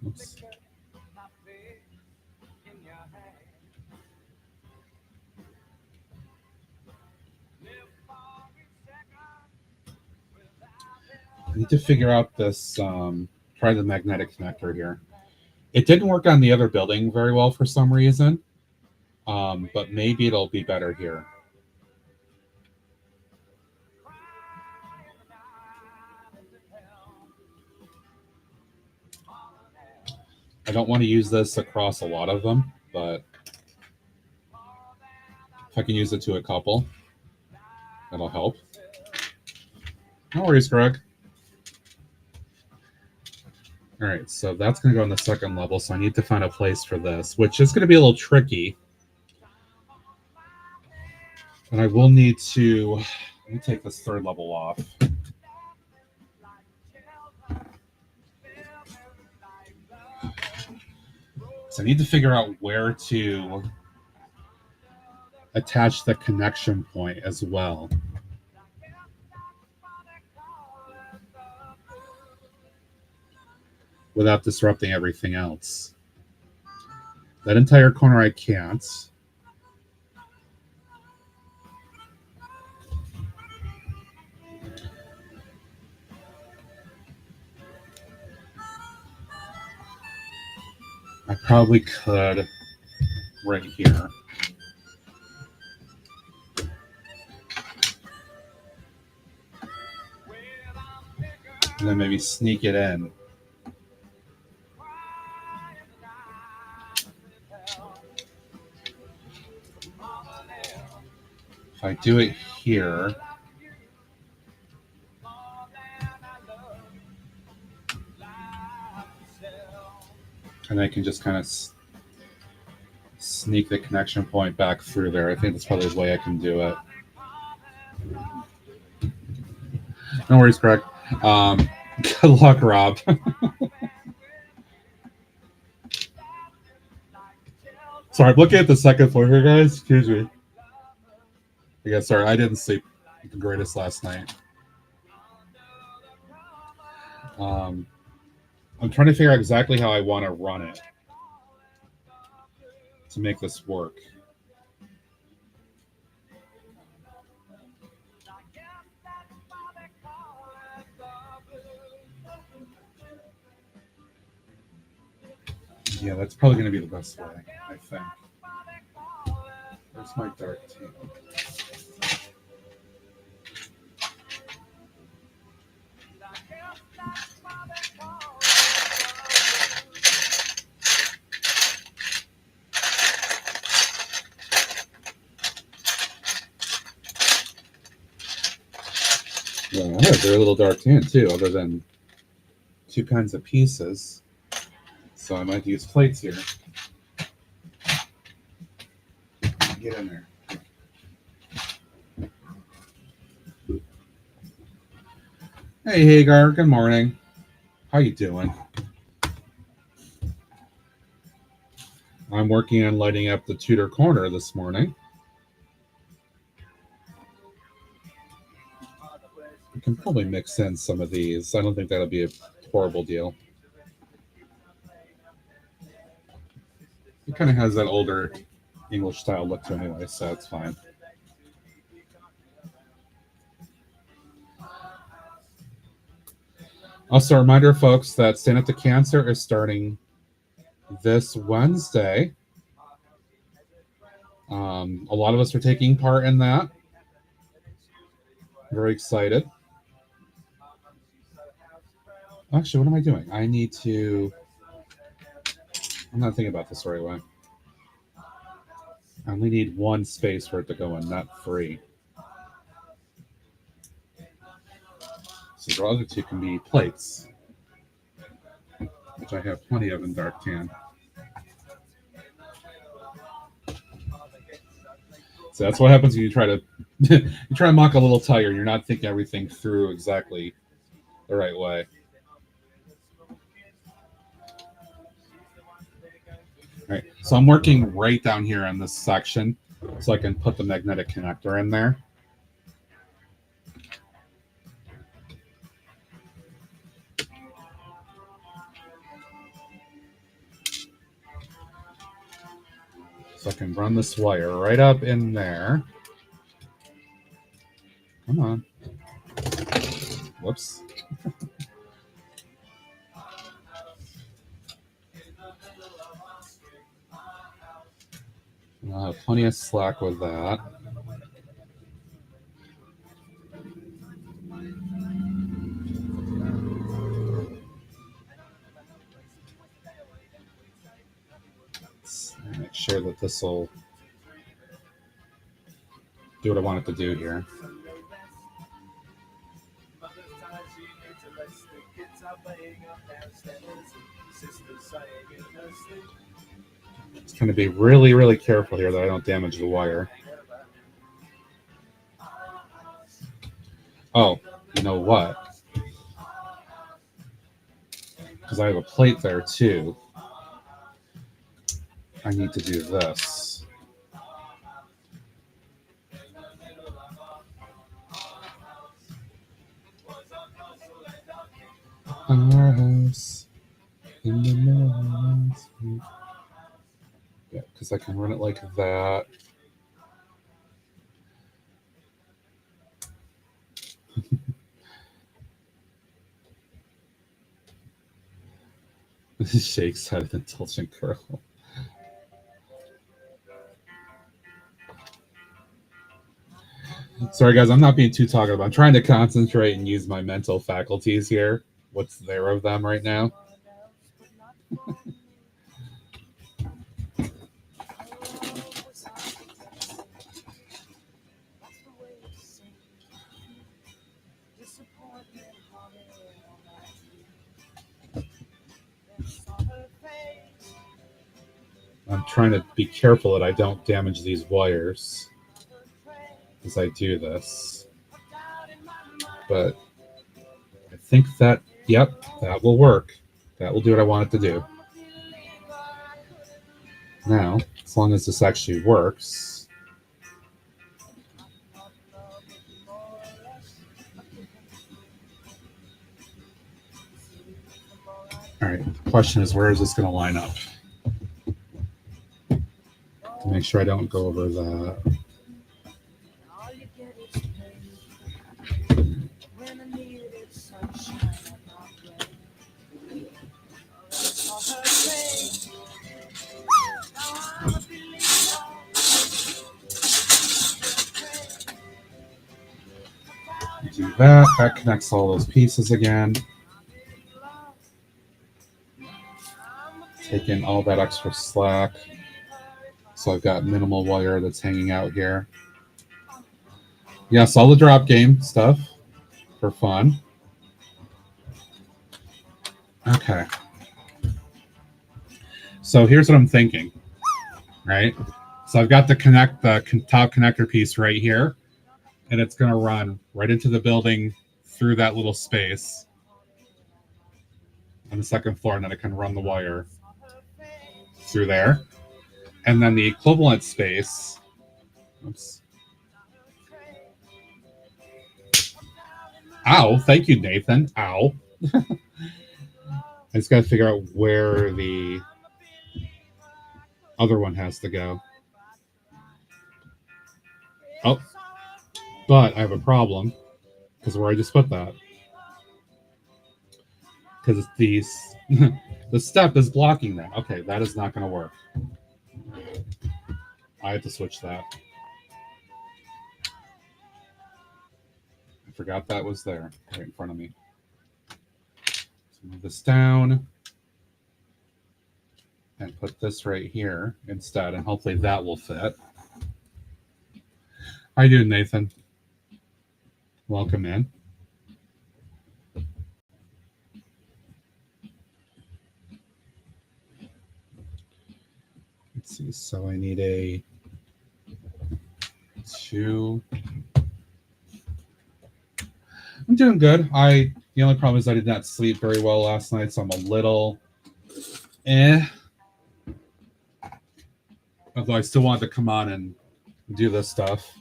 Oops. I need to figure out this, try the magnetic connector here. It didn't work on the other building very well for some reason, but maybe it'll be better here. I don't want to use this across a lot of them, but if I can use it to a couple, that'll help. No worries, Greg. All right, so that's going to go on the second level, so I need to find a place for this, which is going to be a little tricky. And I will need to, let me take this third level off. So I need to figure out where to attach the connection point as well. Without disrupting everything else. That entire corner I can't. I probably could right here. And then maybe sneak it in. If I do it here, and I can just kind of sneak the connection point back through there. I think that's probably the way I can do it. No worries, Greg. Good luck, Rob. Sorry, I'm looking at the second floor here, guys. Excuse me. Yeah, sorry, I didn't sleep the greatest last night. I'm trying to figure out exactly how I want to run it to make this work. Yeah, that's probably going to be the best way, I think. Where's my dark team? Yeah, I have a very little dark tan too, other than two kinds of pieces. So I might use plates here. Get in there. Hey Hagar, good morning. How you doing? I'm working on lighting up the Tudor corner this morning. I can probably mix in some of these. I don't think that'll be a horrible deal. It kind of has that older English style look to it anyway, so it's fine. Also, a reminder, folks, that Stand Up to Cancer is starting this Wednesday. A lot of us are taking part in that. Very excited. Actually, what am I doing? I need to... I'm not thinking about this the right way. I only need one space for it to go in, not three. So the other two can be plates, which I have plenty of in dark tan. So that's what happens when you try to mock a little tire. You're not thinking everything through exactly the right way. All right, so I'm working right down here in this section so I can put the magnetic connector in there. So I can run this wire right up in there. Come on. Whoops. I'll have plenty of slack with that. Let's make sure that this will do what I want it to do here. Just going to be really, really careful here that I don't damage the wire. Oh, you know what? Because I have a plate there too. I need to do this. Our house in the mountains. Yeah, because I can run it like that. This shakes out of an indulgent girl. Sorry, guys, I'm not being too talkative. I'm trying to concentrate and use my mental faculties here. What's there of them right now? I'm trying to be careful that I don't damage these wires as I do this. But I think that, yep, that will work. That will do what I want it to do. Now, as long as this actually works. All right, the question is, where is this going to line up? To make sure I don't go over that. Do that. That connects all those pieces again. Take in all that extra slack. So I've got minimal wire that's hanging out here. Yes, all the drop game stuff for fun. Okay. So here's what I'm thinking, right? So I've got the top connector piece right here, and it's going to run right into the building through that little space on the second floor, and then it can run the wire through there. And then the equivalent space, oops. Ow, thank you, Nathan. Ow. I just got to figure out where the other one has to go. Oh, but I have a problem because where I just put that. Because these, the step is blocking that. Okay, that is not going to work. I have to switch that. I forgot that was there, right in front of me. So move this down and put this right here instead, and hopefully that will fit. How you doing, Nathan? Welcome in. Let's see. So I need a 2. I'm doing good. The only problem is I did not sleep very well last night, so I'm a little Although I still wanted to come on and do this stuff.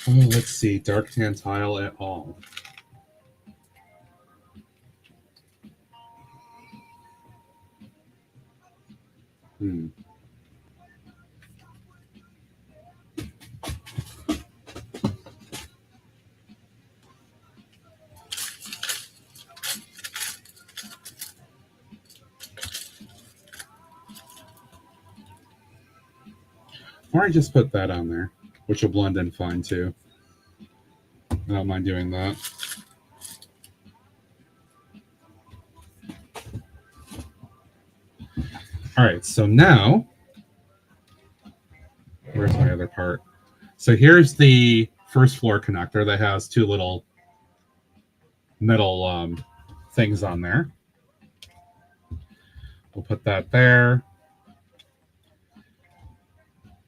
Oh, let's see. Dark tan tile at all. Or I just put that on there, which will blend in fine too. I don't mind doing that. All right, so now, where's my other part? So here's the first floor connector that has 2 little metal things on there. We'll put that there.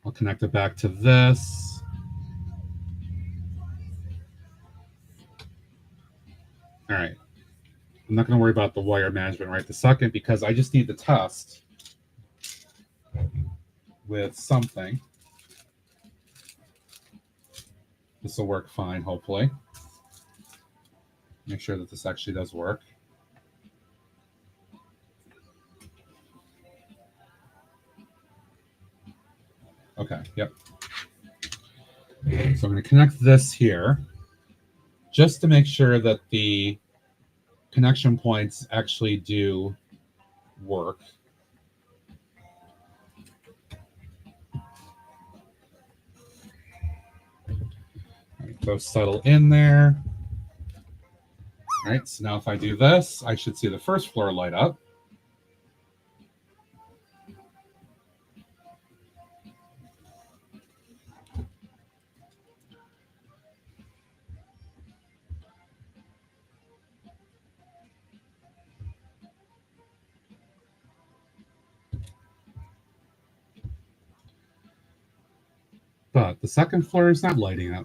I'll connect it back to this. All right. I'm not going to worry about the wire management right this second because I just need to test with something. This will work fine, hopefully. Make sure that this actually does work. Okay, yep. So I'm going to connect this here just to make sure that the connection points actually do work. Those settle in there. All right, so now if I do this, I should see the first floor light up. But the second floor is not lighting up.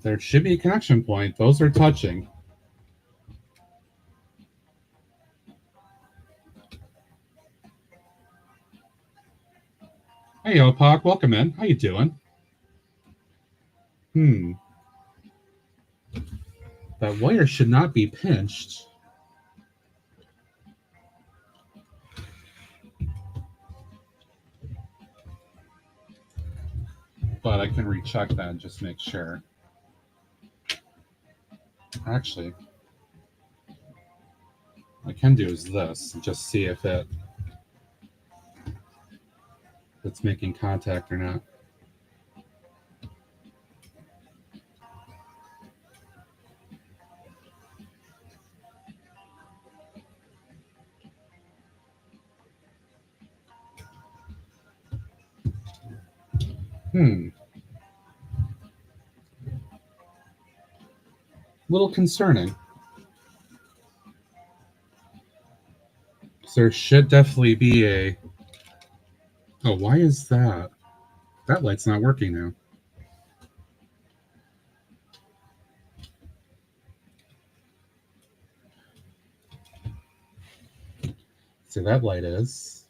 There should be a connection point. Those are touching. Hey, Opak, welcome in. How you doing? That wire should not be pinched. But I can recheck that and just make sure. Actually, what I can do is this and just see if it's making contact or not. Little concerning. So there should definitely be a... Oh, why is that? That light's not working now. See, that light is.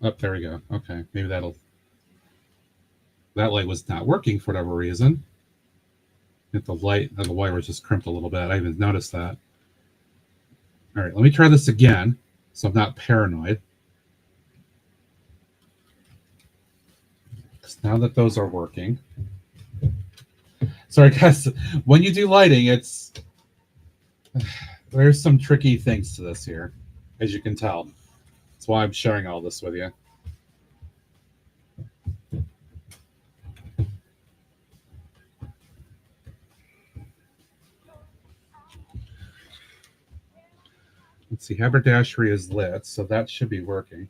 Oh, there we go. Okay, maybe that'll... That light was not working for whatever reason. If the wire was just crimped a little bit. I didn't notice that. All right, let me try this again so I'm not paranoid. Because now that those are working. Sorry, guys. When you do lighting, there's some tricky things to this here, as you can tell. That's why I'm sharing all this with you. Let's see, haberdashery is lit, so that should be working.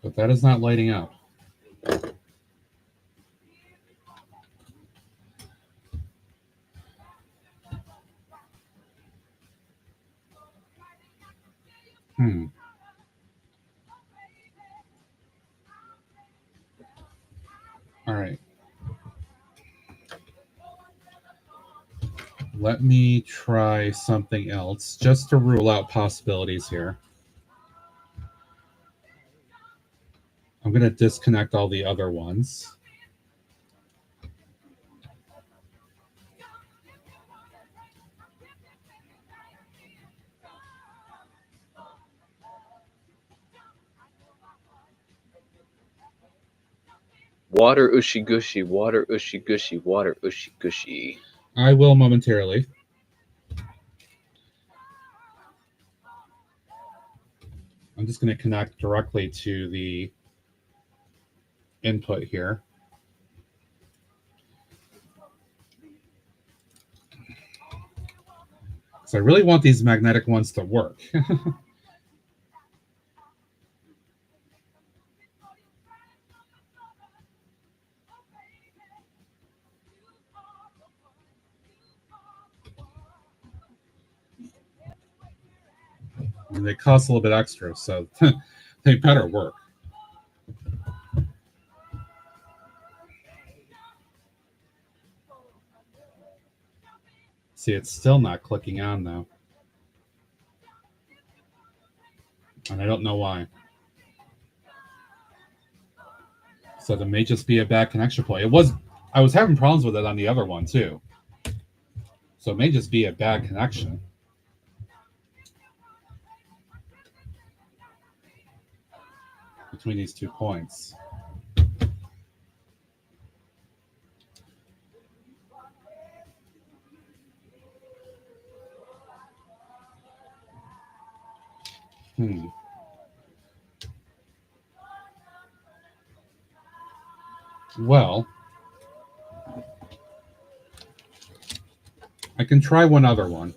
But that is not lighting up. All right. Let me try something else just to rule out possibilities here. I'm going to disconnect all the other ones. Water ushy gushy, water ushy gushy, water ushy gushy. I will momentarily. I'm just going to connect directly to the input here. So I really want these magnetic ones to work. And they cost a little bit extra, so they better work. See, it's still not clicking on, though. And I don't know why. So there may just be a bad connection point. I was having problems with it on the other one, too. So it may just be a bad connection. Between these 2 points. Well, I can try one other one.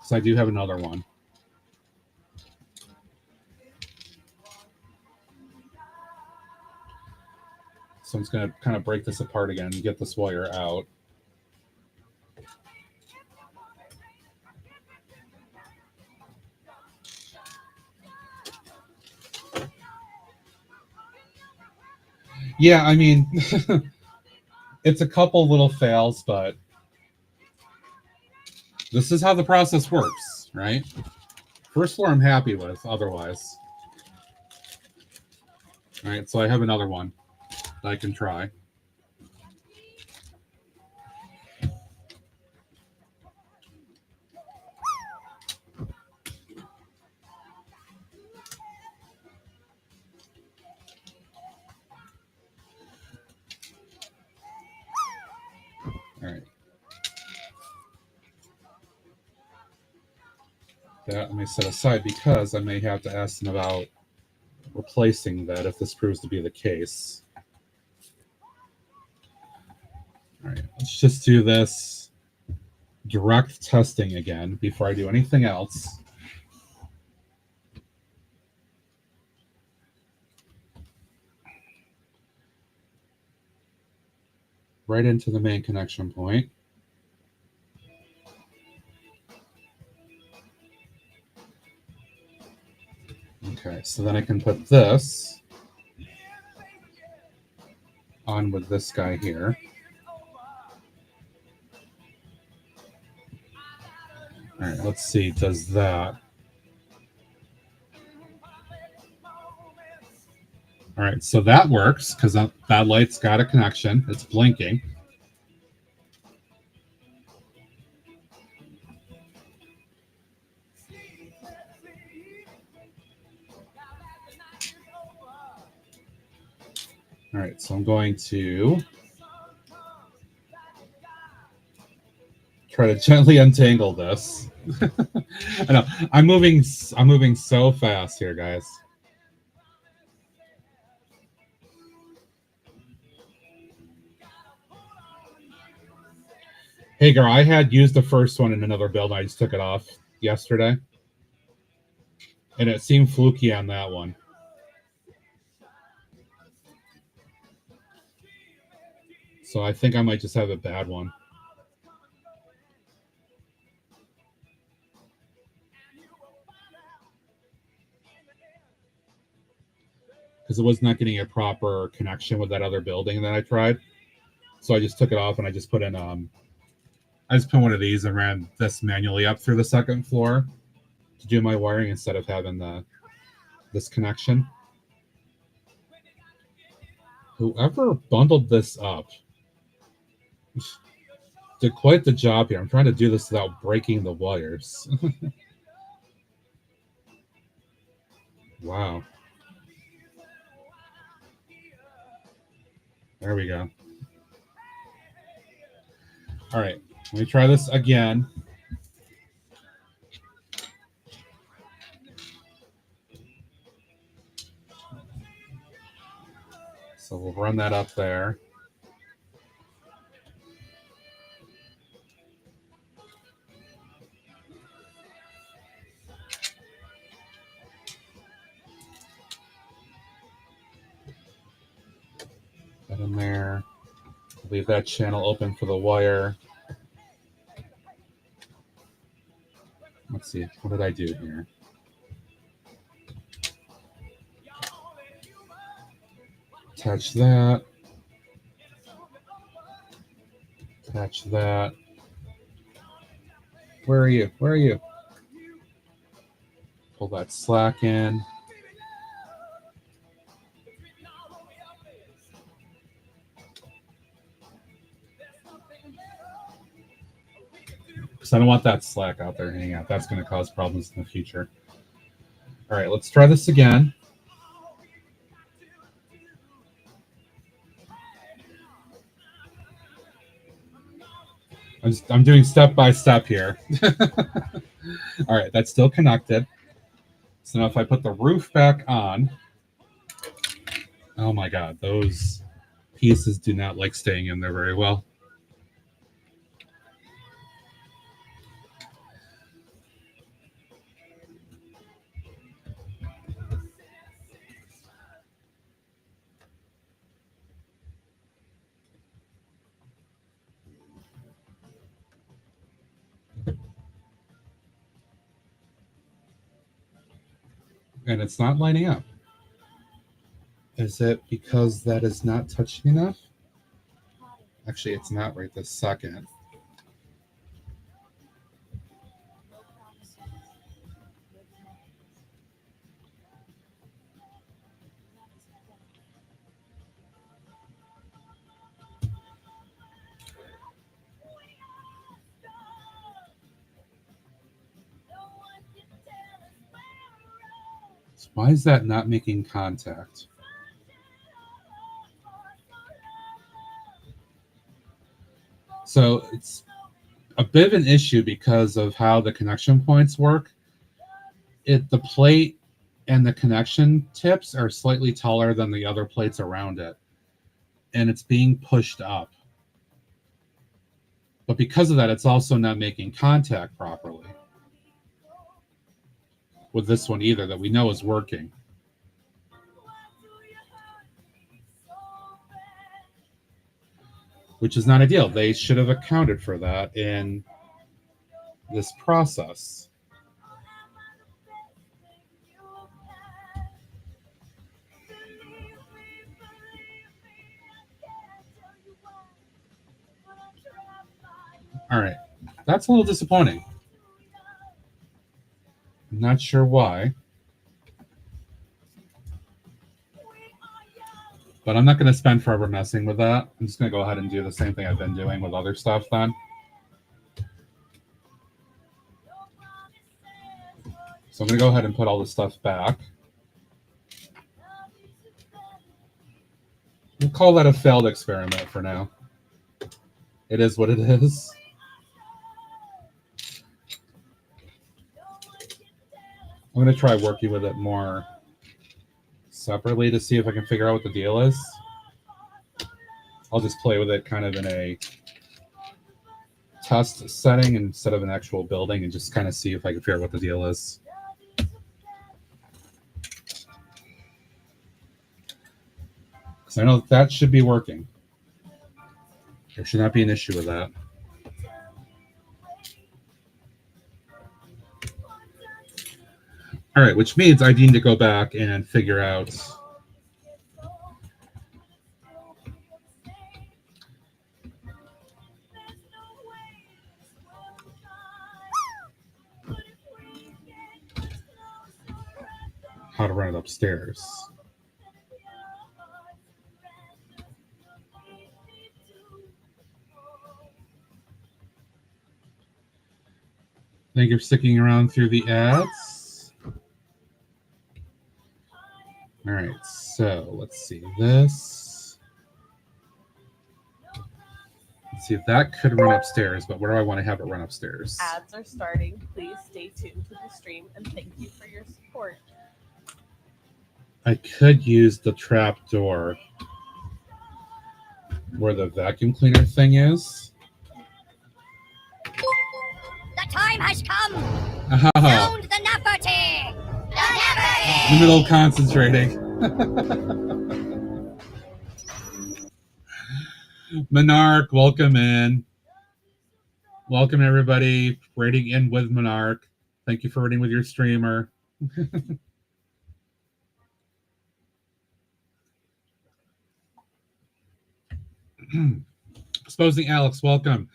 So I do have another one. So I'm just going to kind of break this apart again and get this wire out. Yeah, I mean, it's a couple little fails, but this is how the process works, right? First floor I'm happy with, otherwise. All right, so I have another one that I can try. All right. That let me set aside because I may have to ask them about replacing that if this proves to be the case. All right, let's just do this direct testing again before I do anything else. Right into the main connection point. Okay, so then I can put this on with this guy here. All right, let's see, does that. All right, so that works because that light's got a connection. It's blinking. All right, so I'm going to try to gently untangle this. I know I'm moving so fast here, guys. Hey, girl, I had used the first one in another build. I just took it off yesterday, and it seemed fluky on that one. So I think I might just have a bad one. Because it was not getting a proper connection with that other building that I tried. So I just took it off and I just put in I just put one of these and ran this manually up through the second floor to do my wiring instead of having this connection. Whoever bundled this up did quite the job here. I'm trying to do this without breaking the wires. Wow. There we go. All right, let me try this again. So we'll run that up there. That in there. Leave that channel open for the wire. Let's see, what did I do here? Attach that. Attach that. Where are you? Where are you? Pull that slack in. Because I don't want that slack out there hanging out. That's going to cause problems in the future. All right, let's try this again. I'm doing step by step here. All right, that's still connected. So now if I put the roof back on, oh my God, those pieces do not like staying in there very well. And it's not lighting up. Is it because that is not touching enough? Actually, it's not right this second. So why is that not making contact? So it's a bit of an issue because of how the connection points work. The plate and the connection tips are slightly taller than the other plates around it, and it's being pushed up. But because of that, it's also not making contact properly with this one either, that we know is working. Which is not ideal. They should have accounted for that in this process. All right, that's a little disappointing. I'm not sure why. But I'm not going to spend forever messing with that. I'm just going to go ahead and do the same thing I've been doing with other stuff then. So I'm going to go ahead and put all this stuff back. We'll call that a failed experiment for now. It is what it is. I'm going to try working with it more separately to see if I can figure out what the deal is. I'll just play with it kind of in a test setting instead of an actual building and just kind of see if I can figure out what the deal is. Because I know that should be working. There should not be an issue with that. All right, which means I need to go back and figure out how to run it upstairs. Thank you for sticking around through the ads. All right, so let's see this. Let's see if that could run upstairs, but where do I want to have it run upstairs? Ads are starting. Please stay tuned to the stream and thank you for your support. I could use the trap door where the vacuum cleaner thing is. The time has come. Sound the napperty. The napperty. In the middle of concentrating. Monarch, welcome in. Welcome everybody rating in with Monarch. Thank you for rating with your streamer. Exposing Alex, welcome.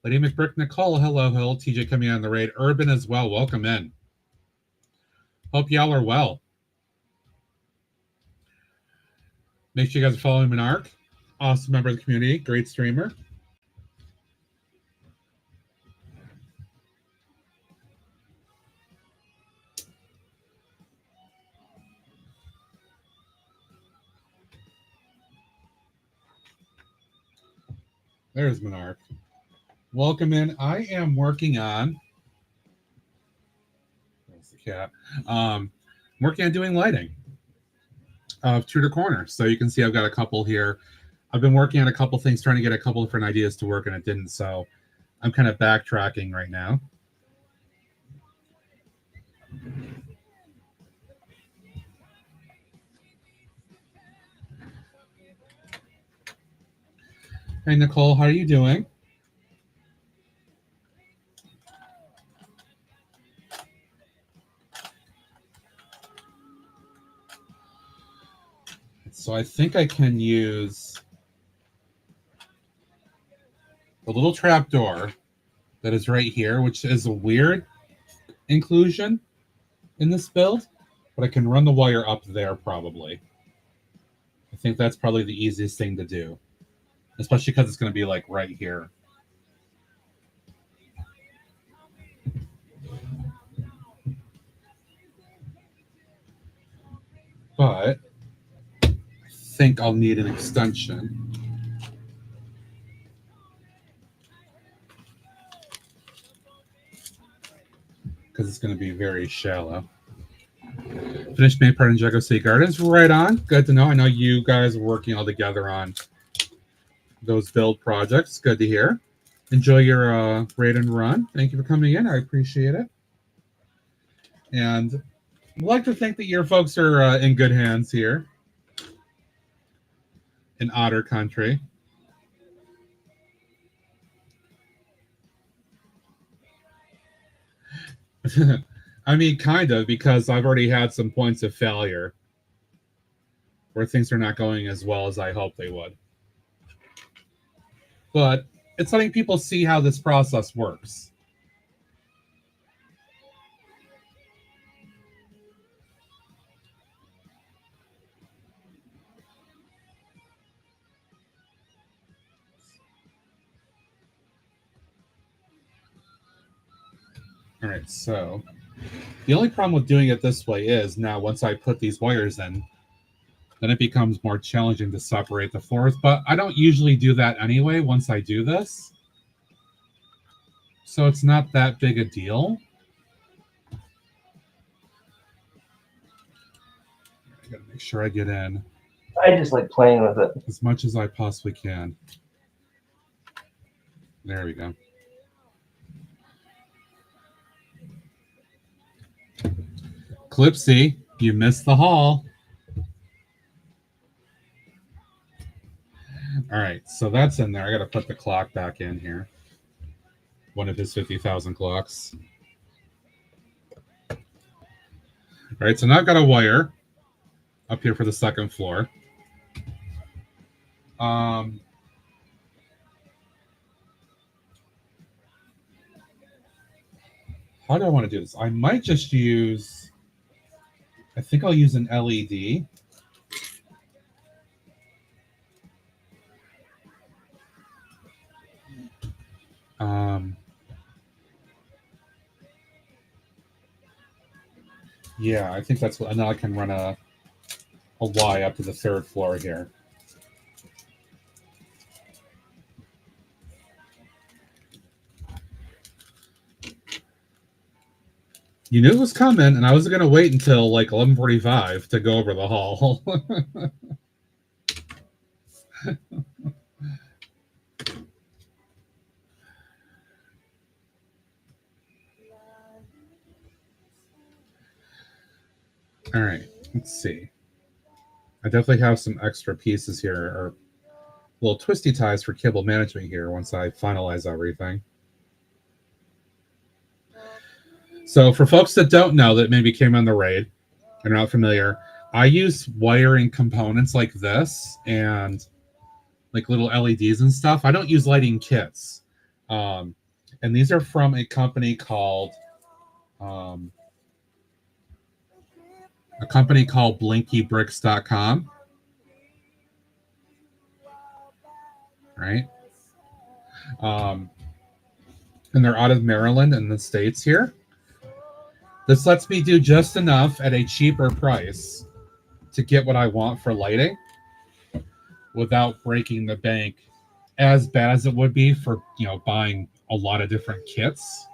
Lady McBrick, Nicole, hello, hello. TJ coming on the raid. Urban as well, welcome in. Hope y'all are well. Make sure you guys are following Monarch. Awesome member of the community, great streamer. There's Monarch. Welcome in. I am working on. There's the cat. Working on doing lighting of Tudor Corner. So you can see I've got a couple here. I've been working on a couple things, trying to get a couple different ideas to work, and it didn't. So I'm kind of backtracking right now. Hey, Nicole, how are you doing? So I think I can use the little trap door that is right here, which is a weird inclusion in this build, but I can run the wire up there probably. I think that's probably the easiest thing to do, especially because it's going to be like right here. But I think I'll need an extension. Because it's going to be very shallow. Finished main part in Jago City Gardens. Right on. Good to know. I know you guys are working all together on those build projects. Good to hear. Enjoy your raid and run. Thank you for coming in. I appreciate it. And I'd like to think that your folks are in good hands here in Otter Country. I mean, kind of, because I've already had some points of failure where things are not going as well as I hoped they would. But it's letting people see how this process works. All right, so the only problem with doing it this way is now once I put these wires in, then it becomes more challenging to separate the floors. But I don't usually do that anyway once I do this. So it's not that big a deal. I gotta make sure I get in. I just like playing with it as much as I possibly can. There we go. Clipsy, you missed the hall. All right, so that's in there. I got to put the clock back in here. One of his 50,000 clocks. All right, so now I've got a wire up here for the second floor. How do I want to do this? I might just use, I think I'll use an LED. Yeah, I think that's what, and now I can run a Y up to the third floor here. You knew it was coming, and I was going to wait until like 11:45 to go over the hall. All right, let's see. I definitely have some extra pieces here, or little twisty ties for cable management here once I finalize everything. So for folks that don't know, that maybe came on the raid and are not familiar, I use wiring components like this and like little LEDs and stuff. I don't use lighting kits. And these are from a company called blinkybricks.com. Right? And they're out of Maryland in the States here. This lets me do just enough at a cheaper price to get what I want for lighting without breaking the bank as bad as it would be for, you know, buying a lot of different kits.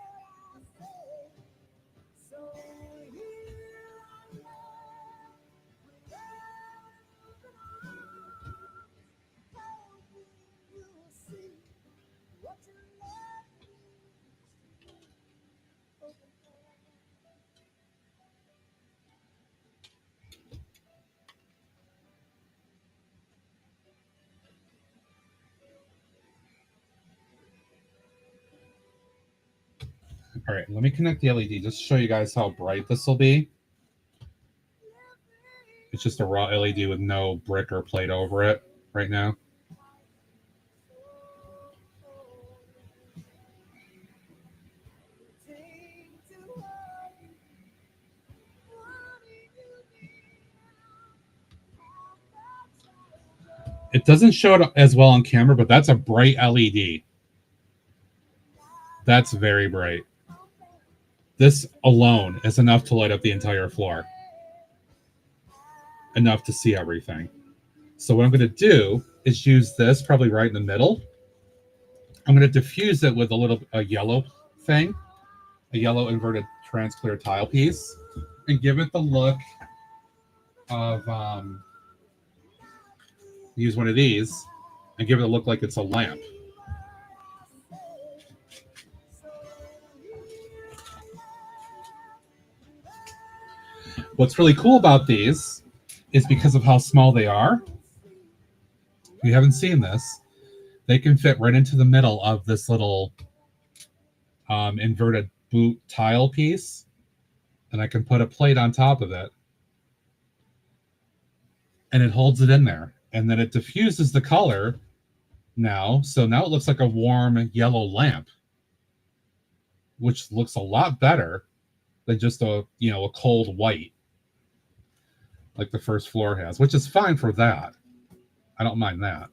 All right, let me connect the LED just to show you guys how bright this will be. It's just a raw LED with no brick or plate over it right now. It doesn't show it as well on camera, but that's a bright LED. That's very bright. This alone is enough to light up the entire floor. Enough to see everything. So what I'm going to do is use this probably right in the middle. I'm going to diffuse it with a yellow thing, a yellow inverted transclear tile piece, and give it the look of use one of these and give it a look like it's a lamp. What's really cool about these is because of how small they are. If you haven't seen this, they can fit right into the middle of this little inverted boot tile piece, and I can put a plate on top of it, and it holds it in there. And then it diffuses the color now. So now it looks like a warm yellow lamp, which looks a lot better than just a cold white like the first floor has, which is fine for that. I don't mind that.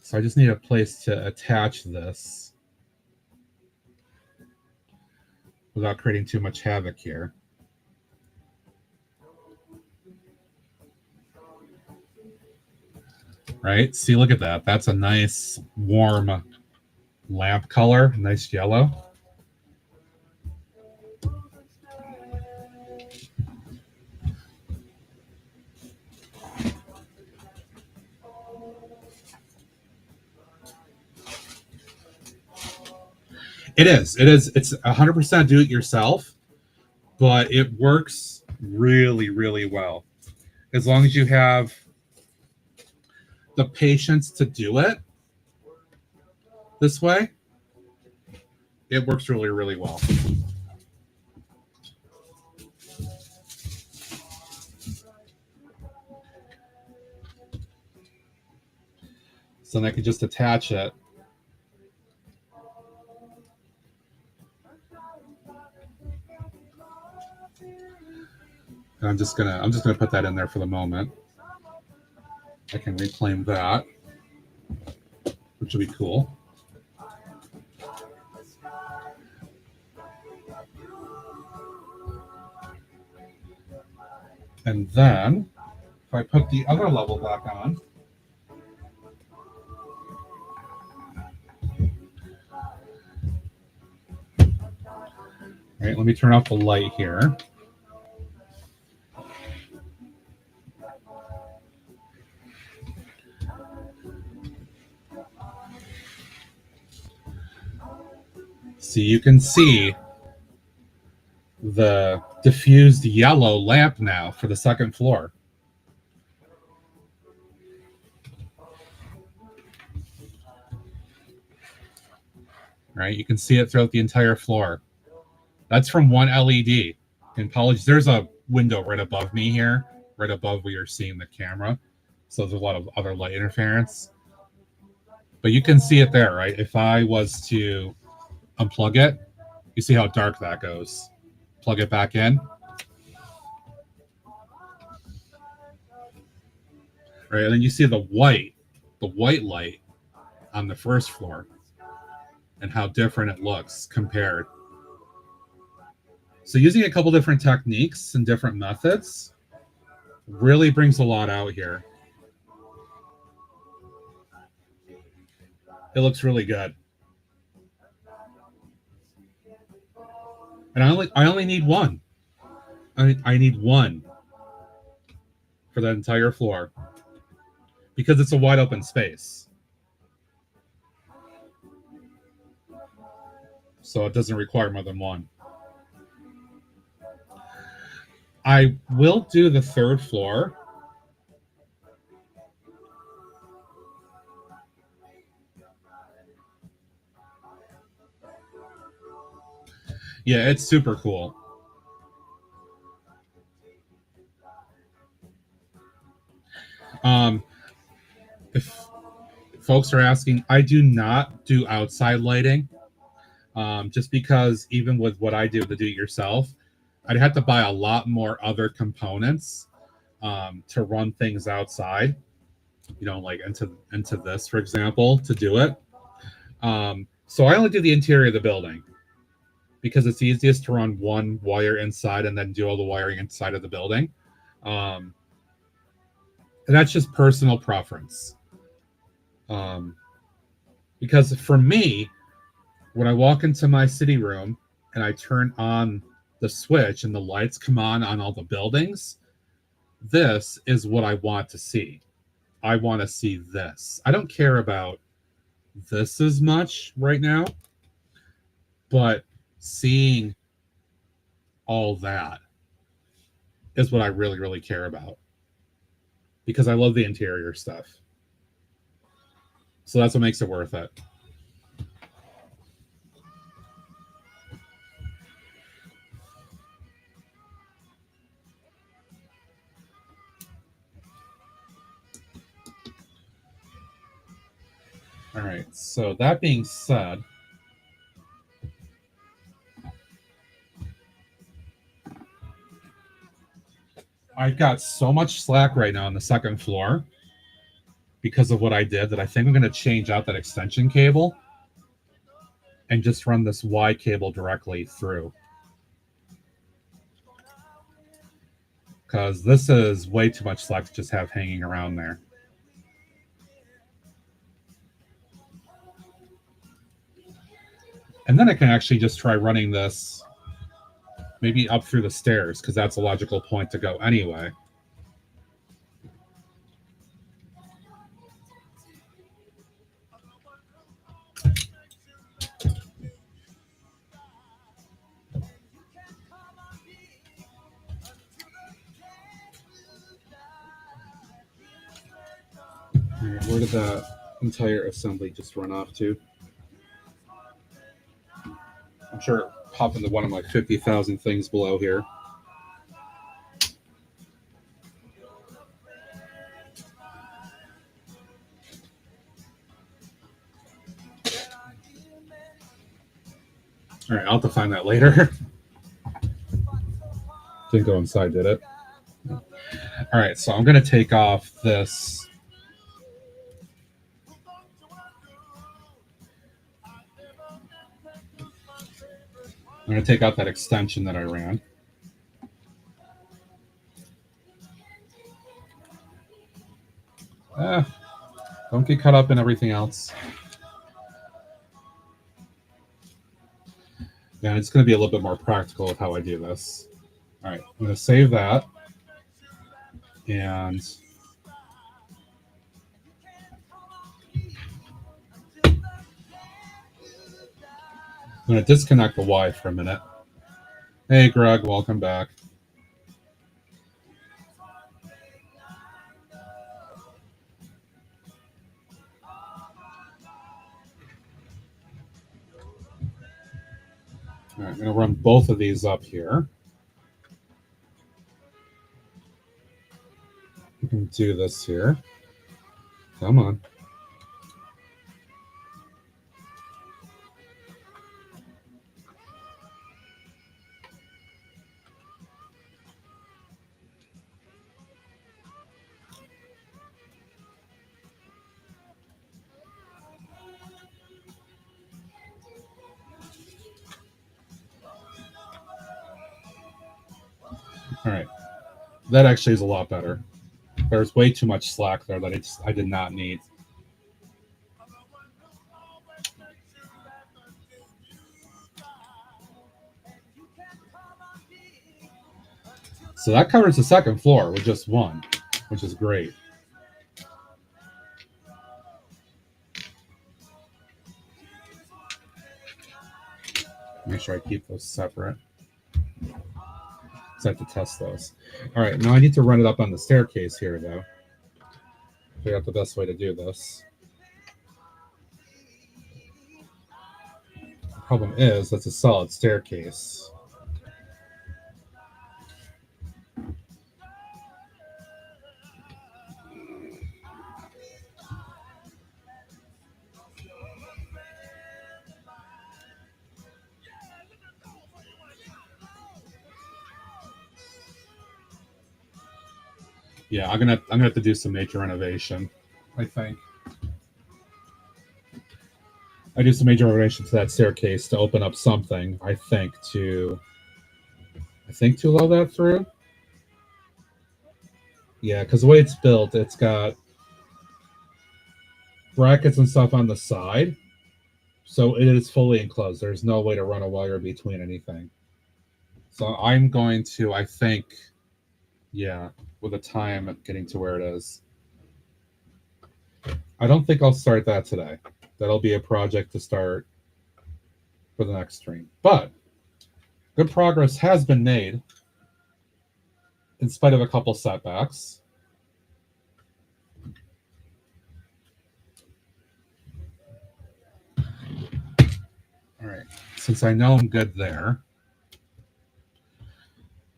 So I just need a place to attach this without creating too much havoc here. Right? See, look at that. That's a nice warm lamp color, nice yellow. It is. It's 100% do it yourself, but it works really, really well. As long as you have the patience to do it this way, it works really, really well. So then I can just attach it. And I'm just gonna put that in there for the moment. I can reclaim that, which will be cool. And then, if I put the other level back on, all right, let me turn off the light here. So you can see the diffused yellow lamp now for the second floor. Right, you can see it throughout the entire floor. That's from one LED. And apologies, there's a window right above me here, right above where you're seeing the camera. So there's a lot of other light interference. But you can see it there, right? If I was to unplug it, you see how dark that goes. Plug it back in. Right, and then you see the white light on the first floor and how different it looks compared. So using a couple different techniques and different methods really brings a lot out here. It looks really good. And I only need one. I need one for that entire floor because it's a wide open space. So it doesn't require more than one. I will do the third floor. Yeah, it's super cool. If folks are asking, I do not do outside lighting, just because even with what I do, the do-it-yourself, I'd have to buy a lot more other components to run things outside. You know, like into this, for example, to do it. So I only do the interior of the building because it's easiest to run one wire inside and then do all the wiring inside of the building. And that's just personal preference. Because for me, when I walk into my city room and I turn on the switch and the lights come on all the buildings, this is what I want to see. I want to see this. I don't care about this as much right now, but seeing all that is what I really, really care about, because I love the interior stuff. So that's what makes it worth it. All right, so that being said, I've got so much slack right now on the second floor because of what I did that I think I'm going to change out that extension cable and just run this Y cable directly through. Because this is way too much slack to just have hanging around there. And then I can actually just try running this maybe up through the stairs, because that's a logical point to go anyway. Right, where did that entire assembly just run off to? I'm sure it popped into one of my 50,000 things below here. All right, I'll have to find that later. Didn't go inside, did it? No. All right, so I'm going to take off this. I'm going to take out that extension that I ran. Don't get caught up in everything else. Yeah, it's going to be a little bit more practical with how I do this. All right, I'm going to save that. And I'm going to disconnect the Y for a minute. Hey, Greg, welcome back. All right, I'm going to run both of these up here. We can do this here. Come on. All right, that actually is a lot better. There's way too much slack there that I did not need. So that covers the second floor with just one, which is great. Make sure I keep those separate. So I have to test those. All right, now I need to run it up on the staircase here, though. Figure out the best way to do this. The problem is that's a solid staircase. Yeah, I'm gonna have to do some major renovation, I think. I do some major renovation to that staircase to open up something, I think to allow that through. Yeah, because the way it's built, it's got brackets and stuff on the side. So it is fully enclosed. There's no way to run a wire between anything. So I'm going to, I think, yeah, with the time getting to where it is. I don't think I'll start that today. That'll be a project to start for the next stream. But good progress has been made in spite of a couple setbacks. All right, since I know I'm good there,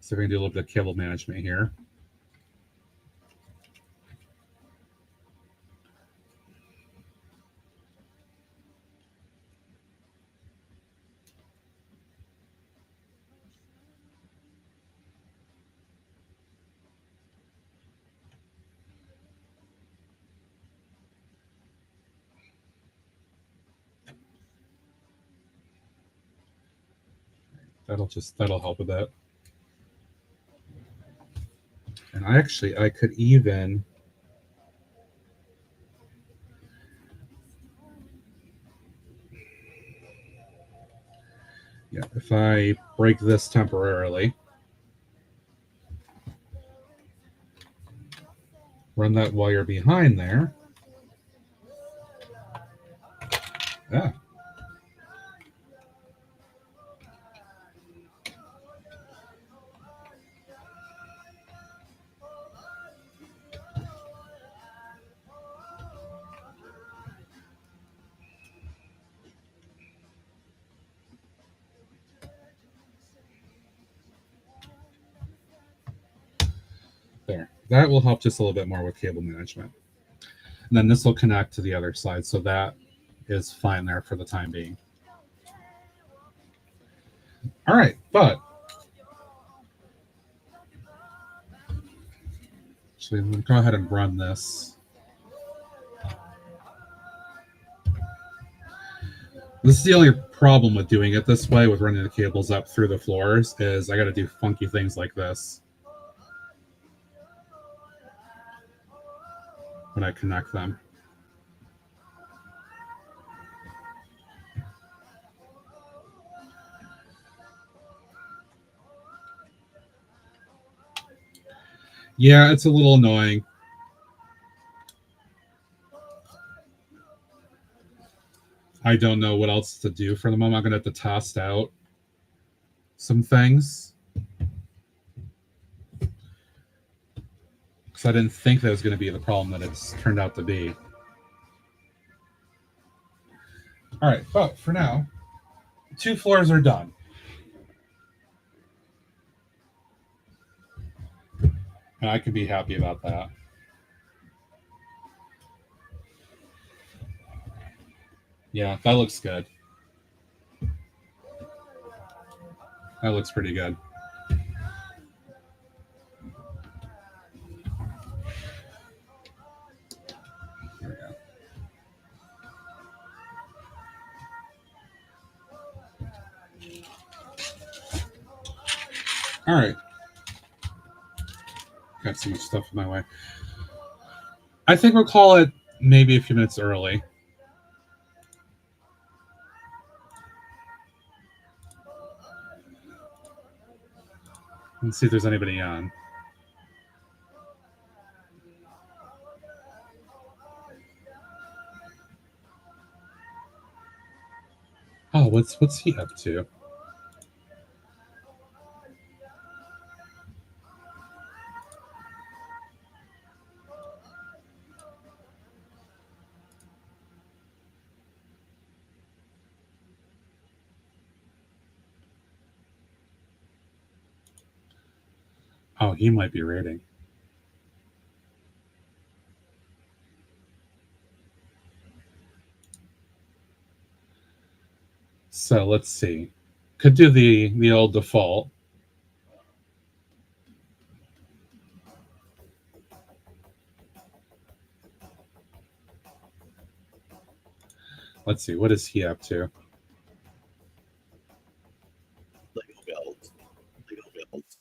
so we're going to do a little bit of cable management here. That'll help with that. And I could even if I break this temporarily, run that wire behind there. Yeah. There. That will help just a little bit more with cable management. And then this will connect to the other side, so that is fine there for the time being. All right, but actually, I'm going to go ahead and run this. This is the only problem with doing it this way, with running the cables up through the floors, is I got to do funky things like this when I connect them. Yeah, it's a little annoying. I don't know what else to do for the moment. I'm going to have to test out some things. Because I didn't think that was going to be the problem that it's turned out to be. All right, but for now, 2 floors are done. And I can be happy about that. Yeah, that looks good. That looks pretty good. Here we go. All right. Got so much stuff in my way. I think we'll call it maybe a few minutes early. Let's see if there's anybody on. Oh, what's he up to? Oh, he might be raiding. So let's see. Could do the old default. Let's see, what is he up to? Lego builds. Lego builds.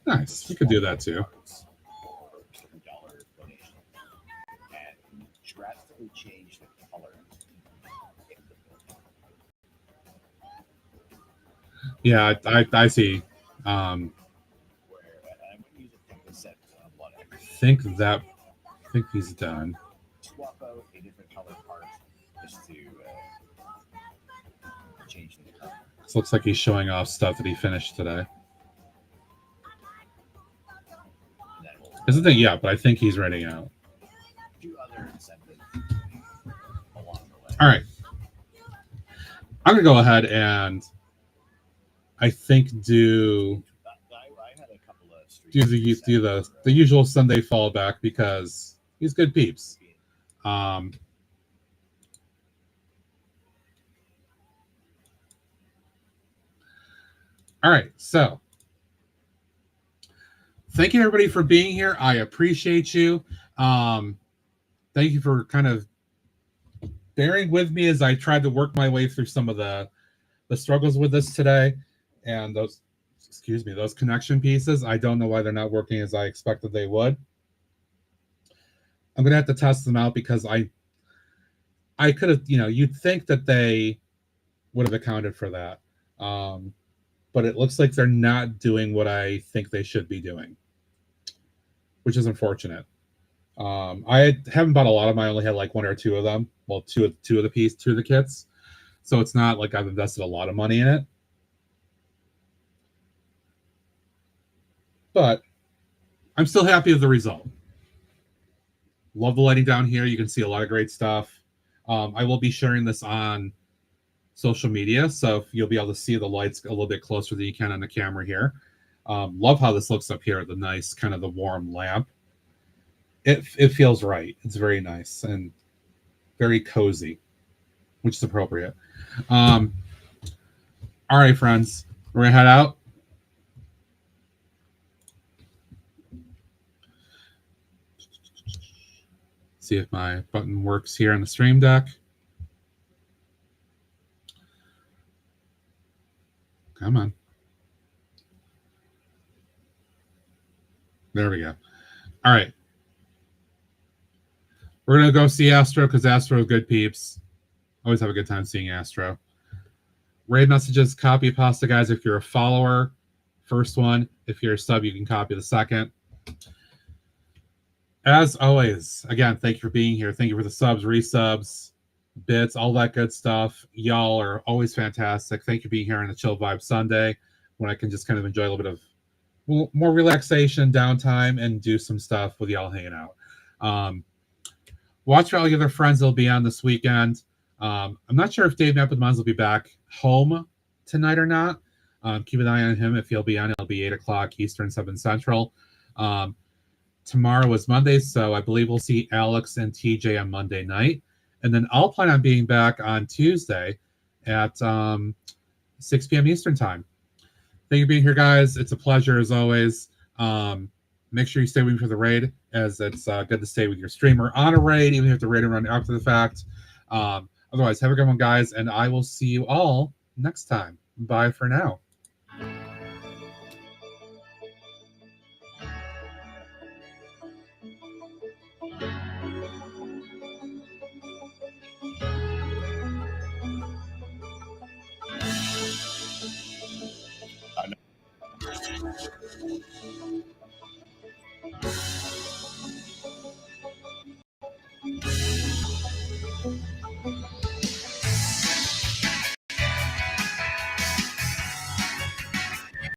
Nice. You could do that too. And drastically change the color. Yeah, I see. I think he's done. Swap out a different color part just to change the color. This looks like he's showing off stuff that he finished today. Isn't it? Yeah, but I think he's renting out. All right. I'm going to go ahead and I think do the usual Sunday fallback because he's good peeps. All right, so thank you everybody for being here. I appreciate you. Thank you for kind of bearing with me as I tried to work my way through some of the struggles with this today, and those connection pieces. I don't know why they're not working as I expected they would. I'm gonna have to test them out because I could have, you'd think that they would have accounted for that, but it looks like they're not doing what I think they should be doing, which is unfortunate. I haven't bought a lot of them. I only had like one or two of them. Well, two of the kits. So it's not like I've invested a lot of money in it. But I'm still happy with the result. Love the lighting down here. You can see a lot of great stuff. I will be sharing this on social media, so you'll be able to see the lights a little bit closer than you can on the camera here. Love how this looks up here, the nice kind of the warm lamp. It feels right. It's very nice and very cozy, which is appropriate. All right, friends, we're gonna head out. See if my button works here on the stream deck. Come on. There we go. All right. We're going to go see Astro because Astro is good peeps. Always have a good time seeing Astro. Raid messages, copy pasta, guys, if you're a follower. First one. If you're a sub, you can copy the second. As always, again, thank you for being here. Thank you for the subs, resubs, bits, all that good stuff. Y'all are always fantastic. Thank you for being here on the Chill Vibe Sunday when I can just kind of enjoy a little bit of more relaxation, downtime, and do some stuff with y'all hanging out. Watch for all the other friends that'll be on this weekend. I'm not sure if Dave Map with Mons will be back home tonight or not. Keep an eye on him. If he'll be on, it'll be 8 o'clock Eastern, 7 Central. Tomorrow is Monday, so I believe we'll see Alex and TJ on Monday night. And then I'll plan on being back on Tuesday at 6 p.m. Eastern time. Thank you for being here, guys. It's a pleasure as always. Make sure you stay with me for the raid, as it's good to stay with your streamer on a raid, even if the raid run after the fact. Otherwise, have a good one, guys, and I will see you all next time. Bye for now.